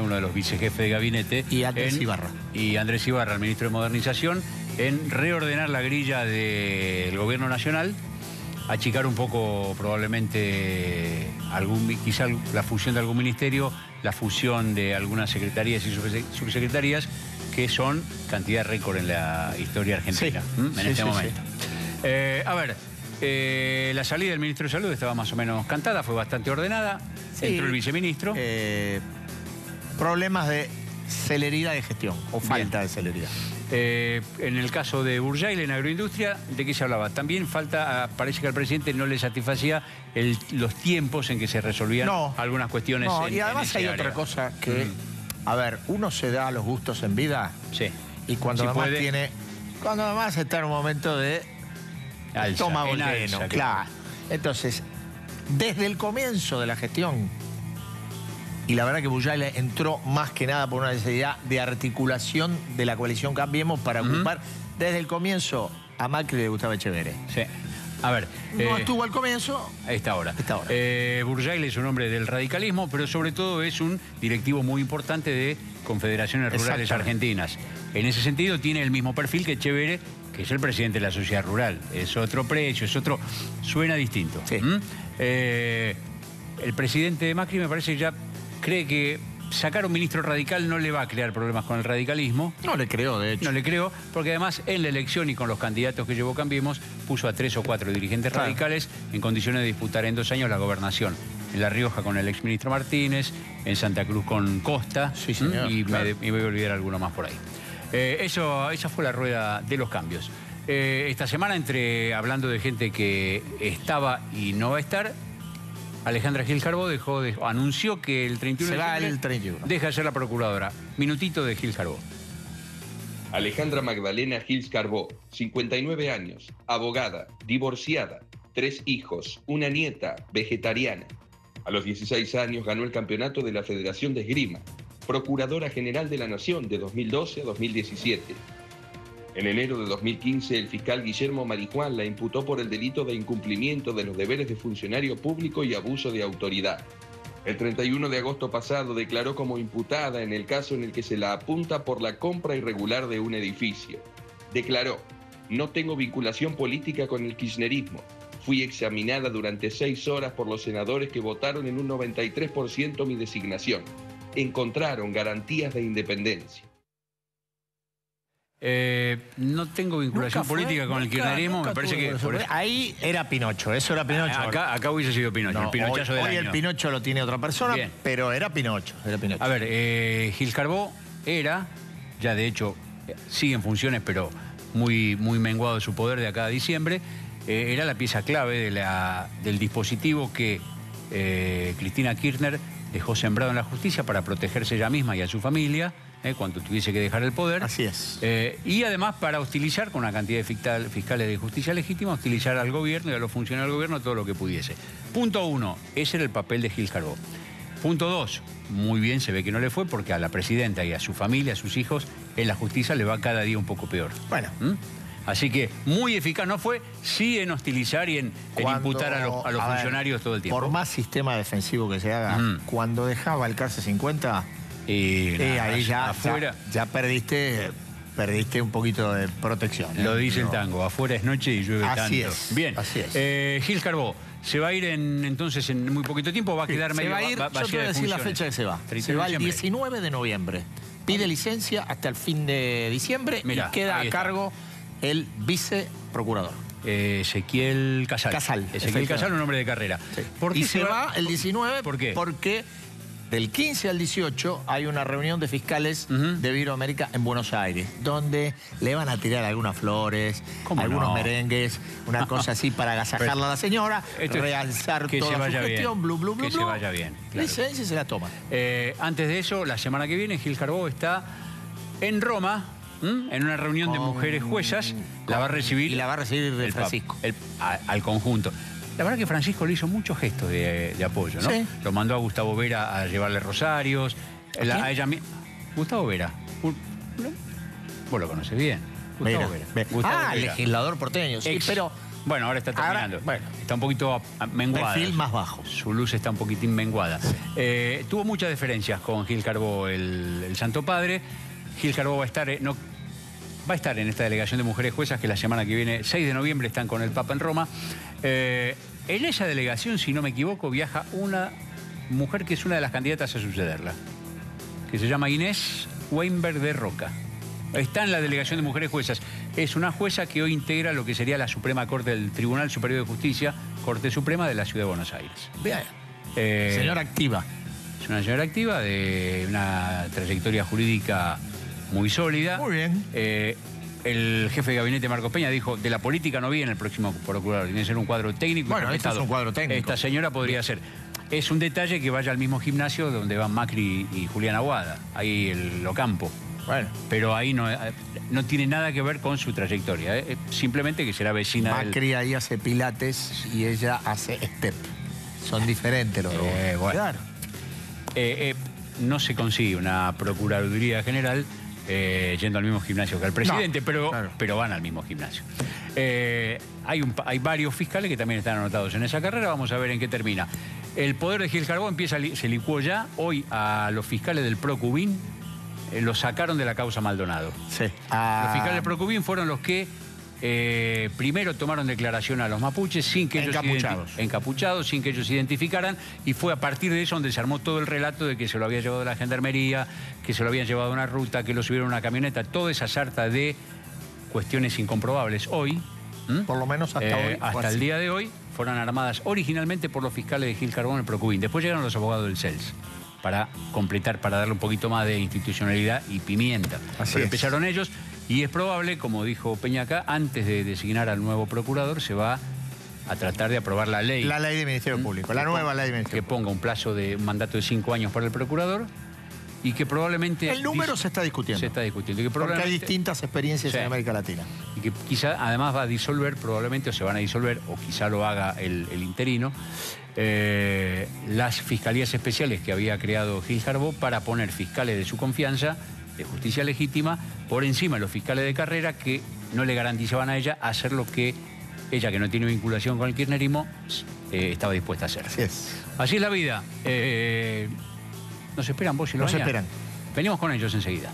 uno de los vicejefes de gabinete. Y Andrés Ibarra. Y Andrés Ibarra, el ministro de Modernización, en reordenar la grilla del gobierno nacional, achicar un poco probablemente quizá la fusión de algún ministerio, la fusión de algunas secretarías y subsecretarías, que son cantidad récord en la historia argentina, Sí. en Sí, este sí, momento. A ver, la salida del ministro de Salud estaba más o menos cantada, fue bastante ordenada. Sí. Entró el viceministro. Problemas de celeridad de gestión o falta de celeridad. En el caso de Burjail en agroindustria, ¿de qué se hablaba? También parece que al presidente no le satisfacía los tiempos en que se resolvían algunas cuestiones. No, y además ese hay área. otra cosa que, a ver, uno se da los gustos en vida Sí. y cuando Si además puede, cuando además está en un momento de alza, estómago en lleno, alza, claro. Entonces, desde el comienzo de la gestión, y la verdad que Burjail entró más que nada por una necesidad de articulación de la coalición Cambiemos para ocupar desde el comienzo a Macri le gustaba Echeverre. Sí. A ver. No estuvo al comienzo. A esta hora. Esta hora. Burjail es un hombre del radicalismo, pero sobre todo es un directivo muy importante de Confederaciones Rurales Argentinas. En ese sentido tiene el mismo perfil que Echeverre, que es el presidente de la sociedad rural. Es otro precio, es otro... Suena distinto. Sí. El presidente de Macri me parece que ya cree que sacar a un ministro radical no le va a crear problemas con el radicalismo. No le creo, de hecho. No le creo, porque además en la elección y con los candidatos que llevó Cambiemos, puso a 3 o 4 dirigentes radicales en condiciones de disputar en 2 años la gobernación. En La Rioja con el exministro Martínez, en Santa Cruz con Costa, sí, señor, y claro. me voy a olvidar alguno más por ahí. Esa fue la rueda de los cambios. Esta semana, hablando de gente que estaba y no va a estar, Alejandra Gil Carbó anunció que el 31 Se de va diciembre el 31. deja de ser la procuradora. Minutito de Gil Carbó. Alejandra Magdalena Gil Carbó, 59 años, abogada, divorciada, 3 hijos, una nieta, vegetariana. A los 16 años ganó el campeonato de la Federación de Esgrima, Procuradora General de la Nación de 2012 a 2017. En enero de 2015, el fiscal Guillermo Marijuán la imputó por el delito de incumplimiento de los deberes de funcionario público y abuso de autoridad. El 31 de agosto pasado declaró como imputada en el caso en el que se la apunta por la compra irregular de un edificio. Declaró: no tengo vinculación política con el kirchnerismo. Fui examinada durante 6 horas por los senadores que votaron en un 93% mi designación. Encontraron garantías de independencia. No tengo vinculación política con el kirchnerismo, me parece que... Ahí era Pinocho, eso era Pinocho. Acá hubiese sido Pinocho, No, el Pinochazo del hoy año. el Pinocho lo tiene otra persona, Bien. pero era Pinocho, A ver, Gil Carbó era, ya de hecho, sigue en funciones, pero muy, muy menguado su poder de acá a diciembre, era la pieza clave del dispositivo que Cristina Kirchner dejó sembrado en la justicia para protegerse ella misma y a su familia, cuando tuviese que dejar el poder. Así es. Y además para hostilizar, con una cantidad de fiscales de justicia legítima, hostilizar al gobierno y a los funcionarios del gobierno todo lo que pudiese. Punto 1, ese era el papel de Gil Carbó. Punto 2, muy bien, se ve que no le fue porque a la presidenta y a su familia, a sus hijos, en la justicia le va cada día un poco peor. Bueno. Así que muy eficaz no fue, sí en hostilizar y en imputar a los funcionarios todo el tiempo. Por más sistema defensivo que se haga, cuando dejaba el cárcel 50, ahí ya perdiste un poquito de protección. Lo dice el tango, afuera es noche y llueve tanto. Así es. Bien, así es. Gil Carbó, se va a ir entonces en muy poquito tiempo, va a quedar medio... Se va a ir, yo te voy a decir la fecha que se va. Se va el 19 de noviembre. Pide licencia hasta el fin de diciembre. Mirá, y queda a cargo el viceprocurador. Ezequiel Casal. Ezequiel Casal, un hombre de carrera. Sí. ¿Por qué y se va el 19? ¿Por qué? Porque del 15 al 18 hay una reunión de fiscales de Iberoamérica en Buenos Aires, donde le van a tirar algunas flores, algunos merengues, una cosa así para agasajarla a la señora, realzar que toda se vaya su gestión, bien. Que se vaya bien. Claro. Licencia y se la toma. Antes de eso, la semana que viene, Gil Carbó está en Roma, en una reunión de mujeres juezas. La va a recibir... Y la va a recibir Francisco. Al conjunto. La verdad que Francisco le hizo muchos gestos de apoyo, ¿no? Sí. Lo mandó a Gustavo Vera a llevarle rosarios. A ella Gustavo Vera. Vos lo conocés bien. Gustavo Vera. Gustavo Vera. Legislador porteño. Sí, pero... Bueno, ahora está terminando. Está un poquito menguada. Perfil más bajo. Su luz está un poquitín menguada. Sí. Tuvo muchas diferencias con Gil Carbó, el Santo Padre. Gil Carbó va a estar en esta delegación de mujeres juezas que la semana que viene, 6 de noviembre, están con el Papa en Roma. En esa delegación, si no me equivoco, viaja una mujer que es una de las candidatas a sucederla, que se llama Inés Weinberg de Roca. Está en la delegación de mujeres juezas. Es una jueza que hoy integra lo que sería la Suprema Corte del Tribunal Superior de Justicia, Corte Suprema de la Ciudad de Buenos Aires. Bien. Señora activa. Es una señora activa de una trayectoria jurídica muy sólida. Muy bien. El jefe de gabinete, Marcos Peña, dijo: de la política no viene el próximo procurador, tiene que ser un cuadro técnico. Bueno, esto es un cuadro técnico. Esta señora podría ser. Es un detalle que vaya al mismo gimnasio donde van Macri y Julián Aguada, ahí el Ocampo. Bueno. Pero ahí no tiene nada que ver con su trayectoria, simplemente que será vecina Macri ahí hace pilates y ella hace step. Son diferentes los dos. Bueno. Claro. No se consigue una Procuraduría General yendo al mismo gimnasio que el presidente, pero van al mismo gimnasio. Hay varios fiscales que también están anotados en esa carrera. Vamos a ver en qué termina. El poder de Gil Carbó se licuó ya. Hoy a los fiscales del Procubín los sacaron de la causa Maldonado. Sí. Los fiscales del Procubín fueron los que primero tomaron declaración a los mapuches sin que ellos encapuchados, sin que ellos se identificaran, y fue a partir de eso donde se armó todo el relato de que se lo había llevado la gendarmería, que se lo habían llevado a una ruta, que lo subieron a una camioneta, toda esa sarta de cuestiones incomprobables. Hoy, por lo menos hasta hoy, hasta el día de hoy, fueron armadas originalmente por los fiscales de Gil Carbón, el Procubín. Después llegaron los abogados del CELS para completar, para darle un poquito más de institucionalidad y pimienta. Pero empezaron ellos, y es probable, como dijo Peña acá, antes de designar al nuevo procurador, se va a tratar de aprobar la ley. La ley de Ministerio Público, la nueva ley de Ministerio Público. Que ponga un plazo de un mandato de 5 años para el procurador, y que probablemente... El número se está discutiendo. Se está discutiendo. Y que porque hay distintas experiencias en América Latina. Y que quizá además va a disolver, probablemente, o se van a disolver, o quizá lo haga el interino, las fiscalías especiales que había creado Gil Carbó para poner fiscales de su confianza, de justicia legítima, por encima de los fiscales de carrera que no le garantizaban a ella hacer lo que ella, que no tiene vinculación con el kirchnerismo, estaba dispuesta a hacer. Así es la vida. ¿Nos esperan vos y lo Nos esperan. Venimos con ellos enseguida.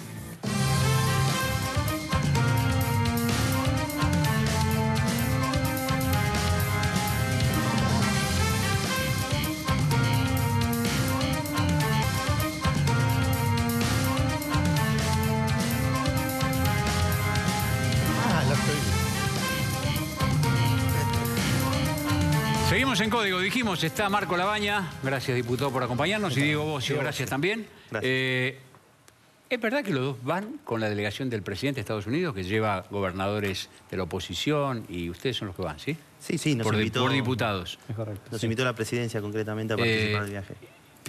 Seguimos en Código, dijimos, está Marco Labaña, gracias diputado por acompañarnos, y Diego Bossio, gracias también. Gracias. ¿Es verdad que los dos van con la delegación del presidente de Estados Unidos, que lleva gobernadores de la oposición, y ustedes son los que van, sí? Sí, nos invitó... Por diputados. Es correcto. Nos invitó la presidencia concretamente a participar del viaje.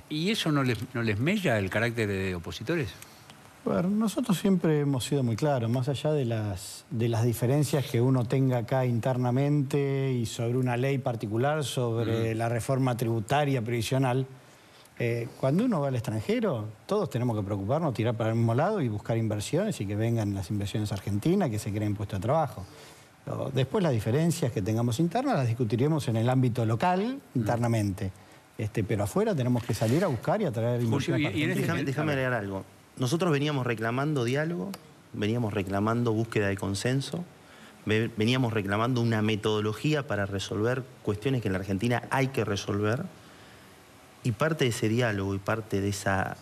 ¿Y eso no les mella el carácter de opositores? Bueno, nosotros siempre hemos sido muy claros, más allá de las diferencias que uno tenga acá internamente y sobre una ley particular, sobre la reforma tributaria previsional, cuando uno va al extranjero, todos tenemos que preocuparnos, tirar para el mismo lado y buscar inversiones y que vengan las inversiones argentinas, que se creen puestos de trabajo. Pero después las diferencias que tengamos internas las discutiremos en el ámbito local, internamente. Pero afuera tenemos que salir a buscar y a traer inversiones. Déjame agregar algo. Nosotros veníamos reclamando diálogo, veníamos reclamando búsqueda de consenso, veníamos reclamando una metodología para resolver cuestiones que en la Argentina hay que resolver, y parte de ese diálogo y parte de esa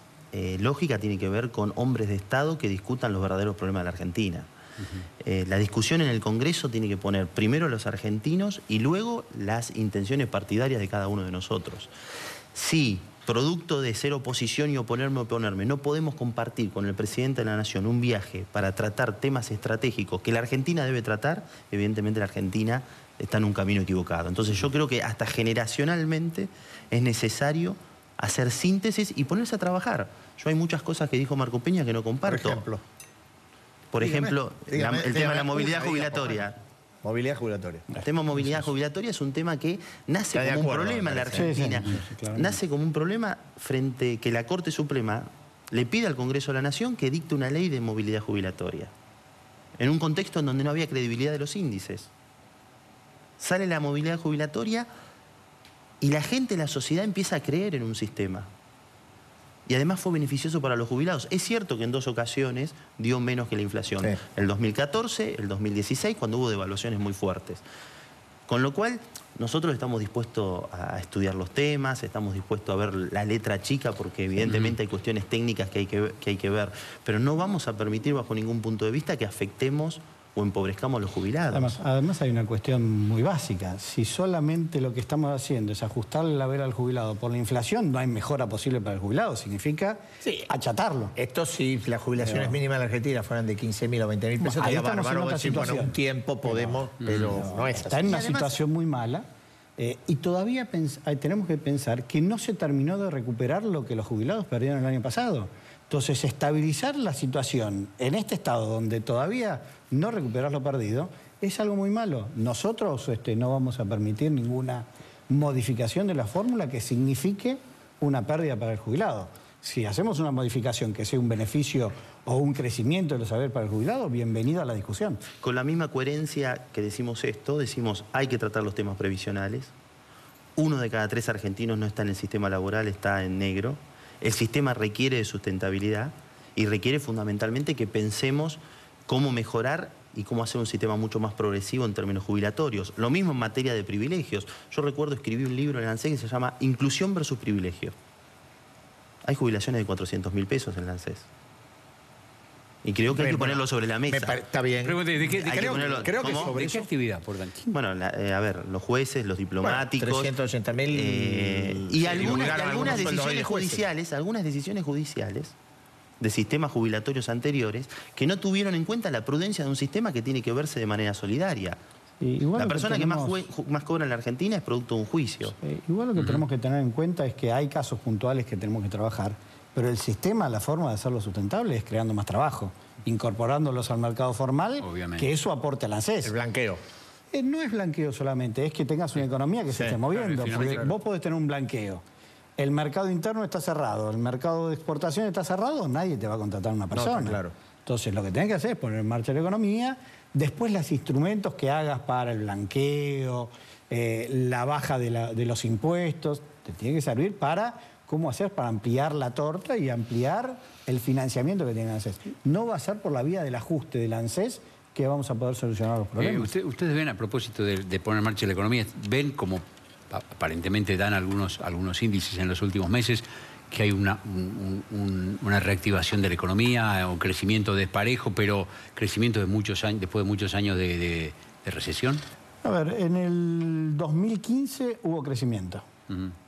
lógica tiene que ver con hombres de Estado que discutan los verdaderos problemas de la Argentina. La discusión en el Congreso tiene que poner primero a los argentinos y luego las intenciones partidarias de cada uno de nosotros. Sí, producto de ser oposición y oponerme, no podemos compartir con el presidente de la Nación un viaje para tratar temas estratégicos que la Argentina debe tratar, evidentemente la Argentina está en un camino equivocado. Entonces yo creo que hasta generacionalmente es necesario hacer síntesis y ponerse a trabajar. Yo hay muchas cosas que dijo Marco Peña que no comparto. Por ejemplo, el tema de la movilidad jubilatoria. Movilidad jubilatoria. El tema movilidad jubilatoria es un tema que nace como un problema en la Argentina. Nace como un problema frente que la Corte Suprema le pide al Congreso de la Nación que dicte una ley de movilidad jubilatoria. En un contexto en donde no había credibilidad de los índices. Sale la movilidad jubilatoria y la gente, la sociedad empieza a creer en un sistema. Y además fue beneficioso para los jubilados. Es cierto que en 2 ocasiones dio menos que la inflación. El 2014, el 2016, cuando hubo devaluaciones muy fuertes. Con lo cual, nosotros estamos dispuestos a estudiar los temas, estamos dispuestos a ver la letra chica, porque evidentemente hay cuestiones técnicas que hay que ver. Pero no vamos a permitir bajo ningún punto de vista que afectemos o empobrezcamos a los jubilados. Además hay una cuestión muy básica. Si solamente lo que estamos haciendo es ajustarle la vela al jubilado por la inflación, no hay mejora posible para el jubilado. Significa achatarlo. Esto si las jubilaciones mínimas en la Argentina fueran de 15.000 o 20.000 pesos, ahí estamos en otra situación. Bueno, un tiempo podemos, pero no es así. Está en una situación muy mala. Y todavía tenemos que pensar que no se terminó de recuperar lo que los jubilados perdieron el año pasado. Entonces, estabilizar la situación en este estado donde todavía no recuperar lo perdido es algo muy malo. Nosotros no vamos a permitir ninguna modificación de la fórmula que signifique una pérdida para el jubilado. Si hacemos una modificación que sea un beneficio o un crecimiento de los saberes para el jubilado, bienvenido a la discusión. Con la misma coherencia que decimos esto, decimos hay que tratar los temas previsionales. 1 de cada 3 argentinos no está en el sistema laboral, está en negro. El sistema requiere de sustentabilidad y requiere fundamentalmente que pensemos cómo mejorar y cómo hacer un sistema mucho más progresivo en términos jubilatorios. Lo mismo en materia de privilegios. Yo recuerdo escribí un libro en el ANSES que se llama Inclusión versus Privilegio. Hay jubilaciones de 400.000 pesos en el ANSES. Y creo que hay que ponerlo sobre la mesa. Está bien. Pregunte, ¿de qué actividad, por tanto? Bueno, a ver, los jueces, los diplomáticos... Bueno, 380.000... y algunas decisiones judiciales de sistemas jubilatorios anteriores que no tuvieron en cuenta la prudencia de un sistema que tiene que verse de manera solidaria. La persona que más cobra en la Argentina es producto de un juicio. Igual lo que tenemos que tener en cuenta es que hay casos puntuales que tenemos que trabajar, pero el sistema, la forma de hacerlo sustentable es creando más trabajo, incorporándolos al mercado formal, que eso aporte al ANSES. El blanqueo. No es blanqueo solamente, es que tengas una economía que se esté moviendo. Porque vos podés tener un blanqueo. El mercado interno está cerrado, el mercado de exportación está cerrado, nadie te va a contratar a una persona. No, claro. Entonces lo que tenés que hacer es poner en marcha la economía, después los instrumentos que hagas para el blanqueo, la baja de los impuestos, te tiene que servir para cómo hacer para ampliar la torta y ampliar el financiamiento que tiene el ANSES. No va a ser por la vía del ajuste del ANSES que vamos a poder solucionar los problemas. Ustedes ven, a propósito de poner en marcha la economía, ven como aparentemente dan algunos índices en los últimos meses, que hay una reactivación de la economía, un crecimiento desparejo, pero crecimiento después de muchos años de recesión. A ver, en el 2015 hubo crecimiento.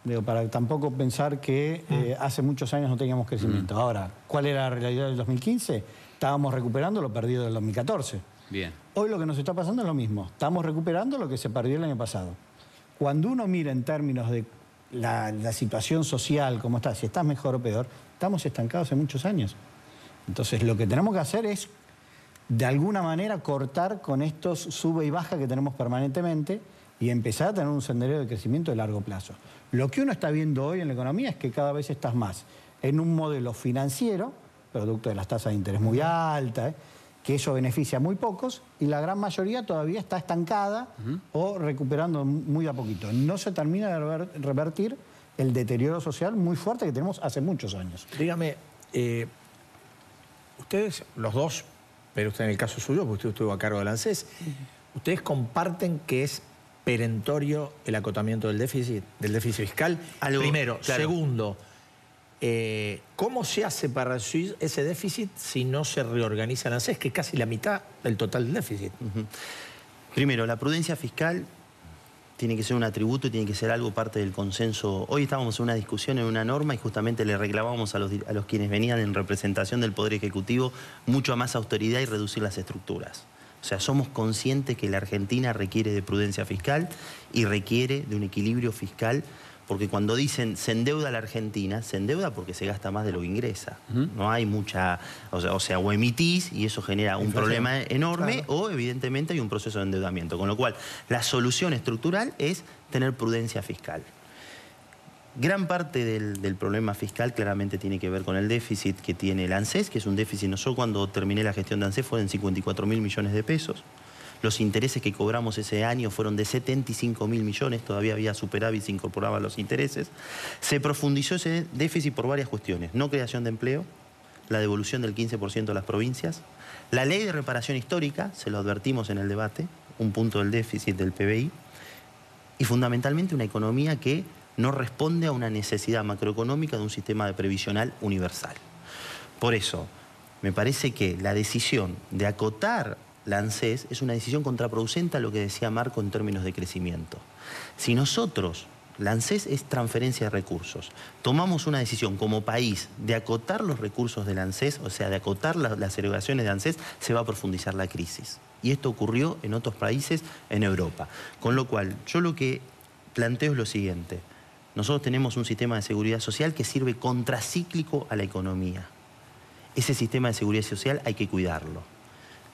Digo, para tampoco pensar que hace muchos años no teníamos crecimiento. Ahora, ¿cuál era la realidad del 2015? Estábamos recuperando lo perdido del 2014. Bien. Hoy lo que nos está pasando es lo mismo. Estamos recuperando lo que se perdió el año pasado. Cuando uno mira en términos de la situación social, cómo está, si estás mejor o peor, estamos estancados hace muchos años. Entonces, lo que tenemos que hacer es, de alguna manera, cortar con estos sube y baja que tenemos permanentemente y empezar a tener un sendero de crecimiento de largo plazo. Lo que uno está viendo hoy en la economía es que cada vez estás más en un modelo financiero, producto de las tasas de interés muy altas, que eso beneficia a muy pocos, y la gran mayoría todavía está estancada o recuperando muy a poquito. No se termina de revertir el deterioro social muy fuerte que tenemos hace muchos años. Dígame, ustedes, los dos, pero usted en el caso suyo, porque usted estuvo a cargo del ANSES, ¿ustedes comparten que es perentorio el acotamiento del déficit fiscal? Primero. Claro. Segundo, ¿cómo se hace para reducir ese déficit si no se reorganiza el ANSES, que es casi la mitad del total del déficit? Primero, la prudencia fiscal tiene que ser un atributo y tiene que ser algo parte del consenso. Hoy estábamos en una discusión, en una norma, y justamente le reclamábamos a los quienes venían en representación del Poder Ejecutivo mucho más autoridad y reducir las estructuras. O sea, somos conscientes que la Argentina requiere de prudencia fiscal y requiere de un equilibrio fiscal, porque cuando dicen se endeuda la Argentina, se endeuda porque se gasta más de lo que ingresa. No hay mucha... O sea, o emitís y eso genera un problema enorme, o evidentemente hay un proceso de endeudamiento. Con lo cual, la solución estructural es tener prudencia fiscal. Gran parte del problema fiscal claramente tiene que ver con el déficit que tiene el ANSES, que es un déficit. Yo cuando terminé la gestión de ANSES fueron 54.000 millones de pesos. Los intereses que cobramos ese año fueron de 75.000 millones, todavía había superávit, se incorporaban los intereses. Se profundizó ese déficit por varias cuestiones. No creación de empleo, la devolución del 15% a las provincias, la ley de reparación histórica, se lo advertimos en el debate, un punto del déficit del PBI, y fundamentalmente una economía que no responde a una necesidad macroeconómica de un sistema de previsional universal. Por eso, me parece que la decisión de acotar la ANSES es una decisión contraproducente a lo que decía Marco en términos de crecimiento. Si nosotros, la ANSES es transferencia de recursos, tomamos una decisión como país de acotar los recursos del ANSES, o sea, de acotar las erogaciones de ANSES, se va a profundizar la crisis. Y esto ocurrió en otros países en Europa. Con lo cual, yo lo que planteo es lo siguiente. Nosotros tenemos un sistema de seguridad social que sirve contracíclico a la economía. Ese sistema de seguridad social hay que cuidarlo.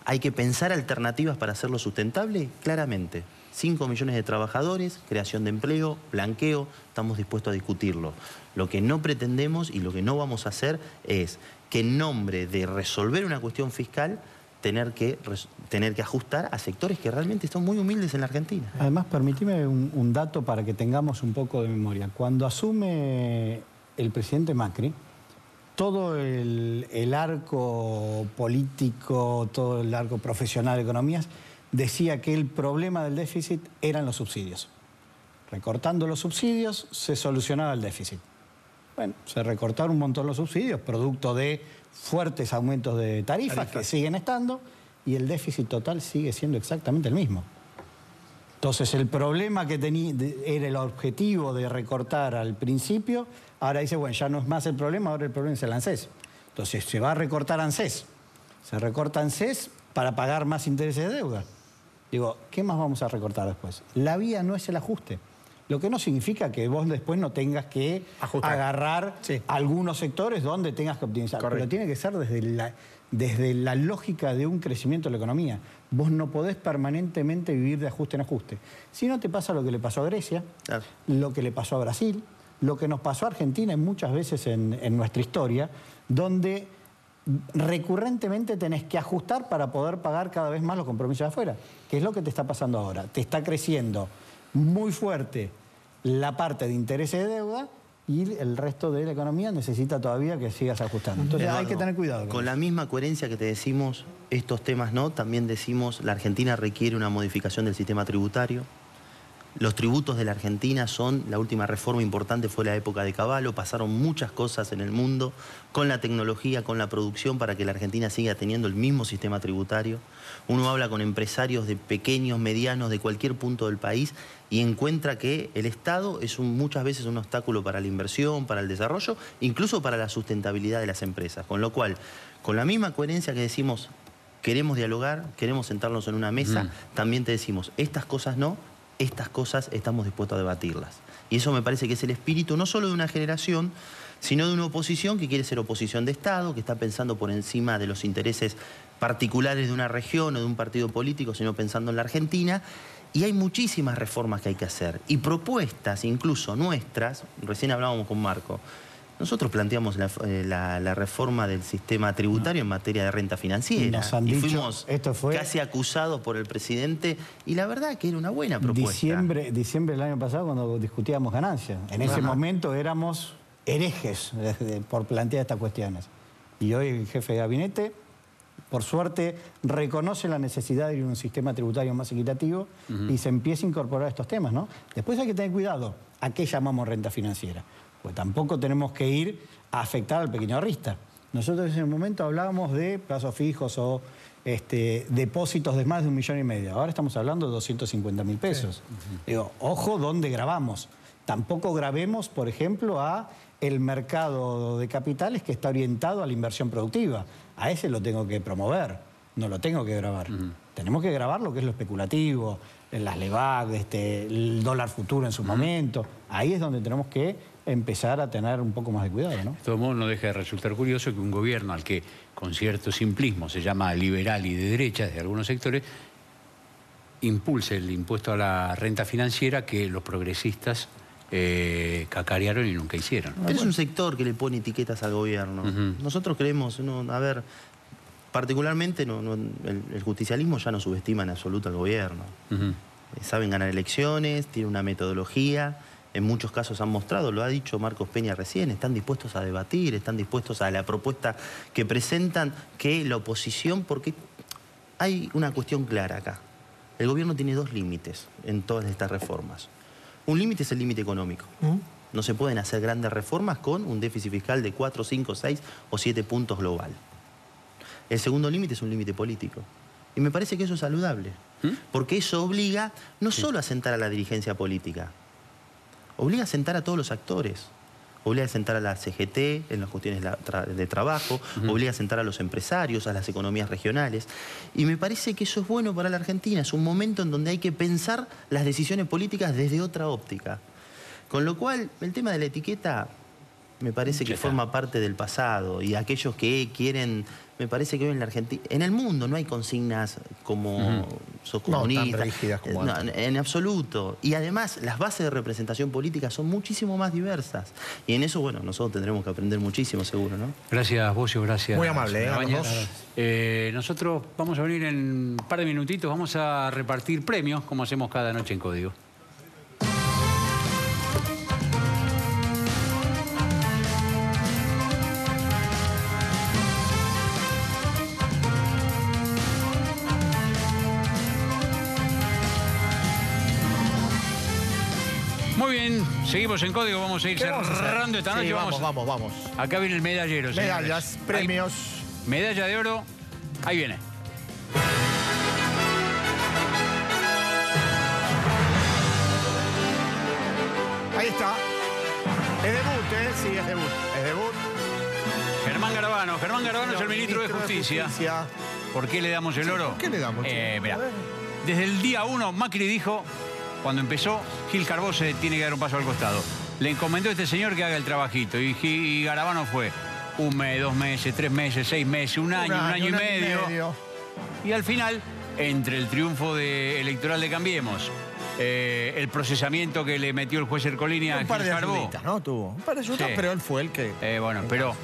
Hay que pensar alternativas para hacerlo sustentable, claramente. 5 millones de trabajadores, creación de empleo, blanqueo, estamos dispuestos a discutirlo. Lo que no pretendemos y lo que no vamos a hacer es que en nombre de resolver una cuestión fiscal tener que ajustar a sectores que realmente son muy humildes en la Argentina. Además, permíteme un dato para que tengamos un poco de memoria. Cuando asume el presidente Macri, todo el arco político, todo el arco profesional de economías, decía que el problema del déficit eran los subsidios. Recortando los subsidios se solucionaba el déficit. Bueno, se recortaron un montón los subsidios, producto de fuertes aumentos de tarifas que siguen estando, y el déficit total sigue siendo exactamente el mismo. Entonces, el problema que tenía era el objetivo de recortar al principio, ahora dice, bueno, ya no es más el problema, ahora el problema es el ANSES. Entonces, se va a recortar ANSES. Se recorta ANSES para pagar más intereses de deuda. Digo, ¿qué más vamos a recortar después? La vía no es el ajuste. Lo que no significa que vos después no tengas que agarrar algunos sectores donde tengas que optimizar. Correcto. Pero tiene que ser desde la lógica de un crecimiento de la economía. Vos no podés permanentemente vivir de ajuste en ajuste. Si no te pasa lo que le pasó a Grecia, lo que le pasó a Brasil, lo que nos pasó a Argentina y muchas veces en nuestra historia, donde recurrentemente tenés que ajustar para poder pagar cada vez más los compromisos de afuera, que es lo que te está pasando ahora. Te está creciendo muy fuerte la parte de intereses de deuda y el resto de la economía necesita todavía que sigas ajustando. Entonces hay que tener cuidado. Con la misma coherencia que te decimos estos temas, ¿no? También decimos la Argentina requiere una modificación del sistema tributario. Los tributos de la Argentina son, la última reforma importante fue la época de Cavallo, pasaron muchas cosas en el mundo con la tecnología, con la producción, para que la Argentina siga teniendo el mismo sistema tributario. Uno habla con empresarios de pequeños, medianos, de cualquier punto del país y encuentra que el Estado es muchas veces un obstáculo para la inversión, para el desarrollo, incluso para la sustentabilidad de las empresas. Con lo cual, con la misma coherencia que decimos, queremos dialogar, queremos sentarnos en una mesa, también te decimos, estas cosas no, estas cosas estamos dispuestos a debatirlas. Y eso me parece que es el espíritu no solo de una generación, sino de una oposición que quiere ser oposición de Estado, que está pensando por encima de los intereses particulares de una región o de un partido político, sino pensando en la Argentina. Y hay muchísimas reformas que hay que hacer. Y propuestas, incluso nuestras, recién hablábamos con Marco, nosotros planteamos la reforma del sistema tributario en materia de renta financiera. Nos han y dicho, fuimos esto fue casi acusados por el presidente, y la verdad que era una buena propuesta. Diciembre del año pasado, cuando discutíamos ganancias. En ese momento éramos herejes por plantear estas cuestiones. Y hoy el jefe de gabinete, por suerte, reconoce la necesidad de ir a un sistema tributario más equitativo y se empieza a incorporar estos temas, ¿no? Después hay que tener cuidado a qué llamamos renta financiera. Pues tampoco tenemos que ir a afectar al pequeño ahorrista. Nosotros en el momento hablábamos de plazos fijos o depósitos de más de 1,5 millones. Ahora estamos hablando de 250.000 pesos. Digo, ojo dónde grabamos. Tampoco grabemos, por ejemplo, a el mercado de capitales que está orientado a la inversión productiva. A ese lo tengo que promover, no lo tengo que grabar. Tenemos que grabar lo que es lo especulativo, las LEVAC, el dólar futuro en su momento. Ahí es donde tenemos que empezar a tener un poco más de cuidado, ¿no? De todos modos, no deja de resultar curioso que un gobierno al que con cierto simplismo se llama liberal y de derecha desde algunos sectores, impulse el impuesto a la renta financiera que los progresistas cacarearon y nunca hicieron. Pero es un sector que le pone etiquetas al gobierno. Nosotros creemos, particularmente el justicialismo ya no subestima en absoluto al gobierno. Saben ganar elecciones, tienen una metodología. En muchos casos han mostrado, lo ha dicho Marcos Peña recién, están dispuestos a debatir, están dispuestos a la propuesta que presentan, que la oposición, porque hay una cuestión clara acá. El gobierno tiene dos límites en todas estas reformas. Un límite es el límite económico. No se pueden hacer grandes reformas con un déficit fiscal de 4, 5, 6 o 7 puntos global. El segundo límite es un límite político. Y me parece que eso es saludable. Porque eso obliga no solo a sentar a la dirigencia política, obliga a sentar a todos los actores. Obliga a sentar a la CGT en las cuestiones de trabajo, obliga a sentar a los empresarios, a las economías regionales. Y me parece que eso es bueno para la Argentina. Es un momento en donde hay que pensar las decisiones políticas desde otra óptica. Con lo cual, el tema de la etiqueta me parece que forma parte del pasado. Y aquellos que quieren... Me parece que hoy en la Argentina... En el mundo no hay consignas como sos comunista. No tan rígidas como antes. En absoluto. Y además, las bases de representación política son muchísimo más diversas. Y en eso, bueno, nosotros tendremos que aprender muchísimo, seguro, ¿no? Gracias, Bocio, gracias. Muy amable, nosotros vamos a venir en un par de minutitos, vamos a repartir premios, como hacemos cada noche en Código. Muy bien, seguimos en Código, vamos a ir cerrando esta noche. Sí, vamos. Acá viene el medallero, señores. Medallas, premios. Medalla de oro, ahí viene. Ahí está. Es debut, ¿eh? Sí, es debut. Es debut. Germán Garabano. Germán Garabano es el ministro de Justicia. ¿Por qué le damos el oro? ¿Por qué le damos? Mirá, desde el día 1 Macri dijo, cuando empezó, Gil Carbó se tiene que dar un paso al costado. Le encomendó a este señor que haga el trabajito. Y Garabano fue 1 mes, 2 meses, 3 meses, 6 meses, un año y medio. Y al final, entre el triunfo electoral de Cambiemos, el procesamiento que le metió el juez Ercolini a Gil Carbó. Un par de ayuditas, ¿no? Tuvo un par de ayuditas, pero él fue el que... Bueno, pero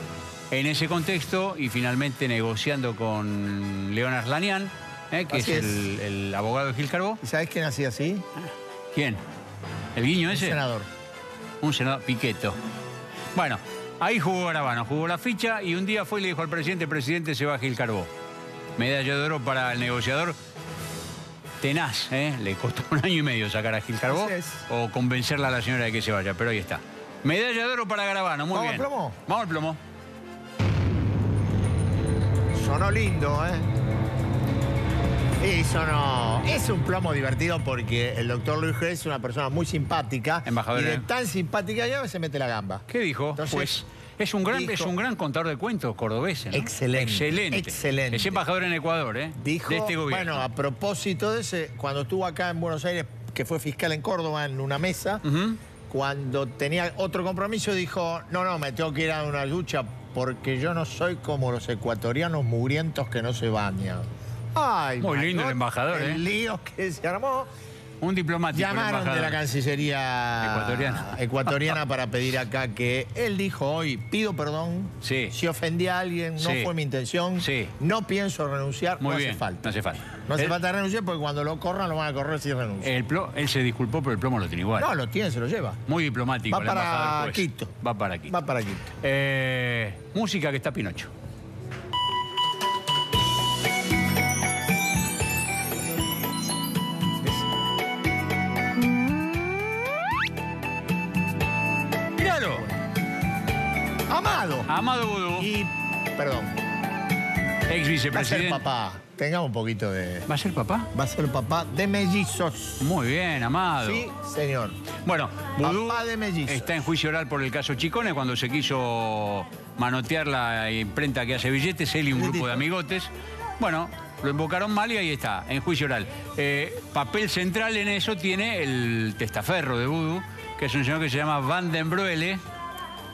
en ese contexto y finalmente negociando con León Arslanian, que es el abogado de Gil Carbó. ¿Y sabés quién hacía así? ¿Quién? ¿El guiño ese? Un senador. Un senador, Piqueto. Bueno, ahí jugó Garabano, jugó la ficha y un día fue y le dijo al presidente, se va Gil Carbó. Medalla de oro para el negociador. Tenaz, le costó 1 año y medio sacar a Gil Carbó o convencerla a la señora de que se vaya, pero ahí está. Medalla de oro para Garabano, muy bien. ¿Vamos al plomo? Vamos al plomo. Sonó lindo, Y sonó... Es un plomo divertido porque el doctor Luis Grech es una persona muy simpática. Embajador. Y de tan simpática ya se mete la gamba. ¿Qué dijo? Entonces, pues es un gran contador de cuentos cordobés, ¿no? Excelente. Es embajador en Ecuador, Dijo, de este gobierno. Bueno, a propósito de ese, cuando estuvo acá en Buenos Aires, que fue fiscal en Córdoba, en una mesa, cuando tenía otro compromiso, dijo, no, me tengo que ir a una lucha porque yo no soy como los ecuatorianos mugrientos que no se bañan. Ay, muy lindo el embajador, el lío que se armó. Un diplomático. Llamaron de la Cancillería ecuatoriana para pedir acá que él dijo hoy, pido perdón, si ofendí a alguien, no fue mi intención, no pienso renunciar, muy no bien, hace falta. No hace falta. No hace falta renunciar porque cuando lo corran lo van a correr si renuncia. Él se disculpó, pero el plomo lo tiene igual. No, lo tiene, se lo lleva. Muy diplomático. Va para Quito. Va para Quito. Va para Quito. Música que está Pinocho. Amado Vudú. Y, perdón. Ex vicepresidente. Va a ser papá. Tengamos un poquito de... ¿Va a ser papá? Va a ser papá de mellizos. Muy bien, Amado. Sí, señor. Bueno, Vudú papá de mellizos. Está en juicio oral por el caso Chicones, cuando se quiso manotear la imprenta que hace billetes, él y un grupo de amigotes. Bueno, lo invocaron mal y ahí está, en juicio oral. Papel central en eso tiene el testaferro de Vudú, que es un señor que se llama Van den Broele.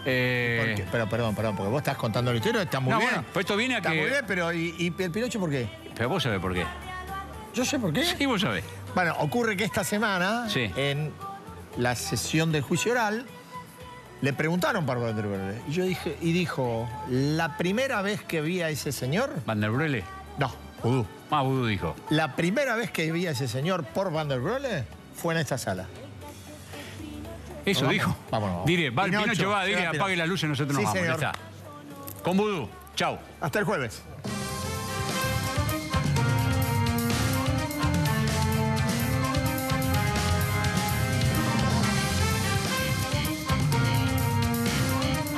Pero perdón, porque vos estás contando la historia, está muy bien. Bueno, pues esto viene a está muy bien, pero ¿y el Pinocho por qué? Pero vos sabés por qué. ¿Yo sé por qué? Sí, vos sabés. Bueno, ocurre que esta semana, en la sesión del juicio oral, le preguntaron por Van der Broele. Y dijo, la primera vez que vi a ese señor... ¿Van der Broele? No, Vudú. Vudú dijo. La primera vez que vi a ese señor por Van der Broele fue en esta sala. Eso dijo. Vámonos. Dile, Pinocho va, dile, apague las luces, nosotros nos vamos. Ya está. Con Vudú. Chau. Hasta el jueves.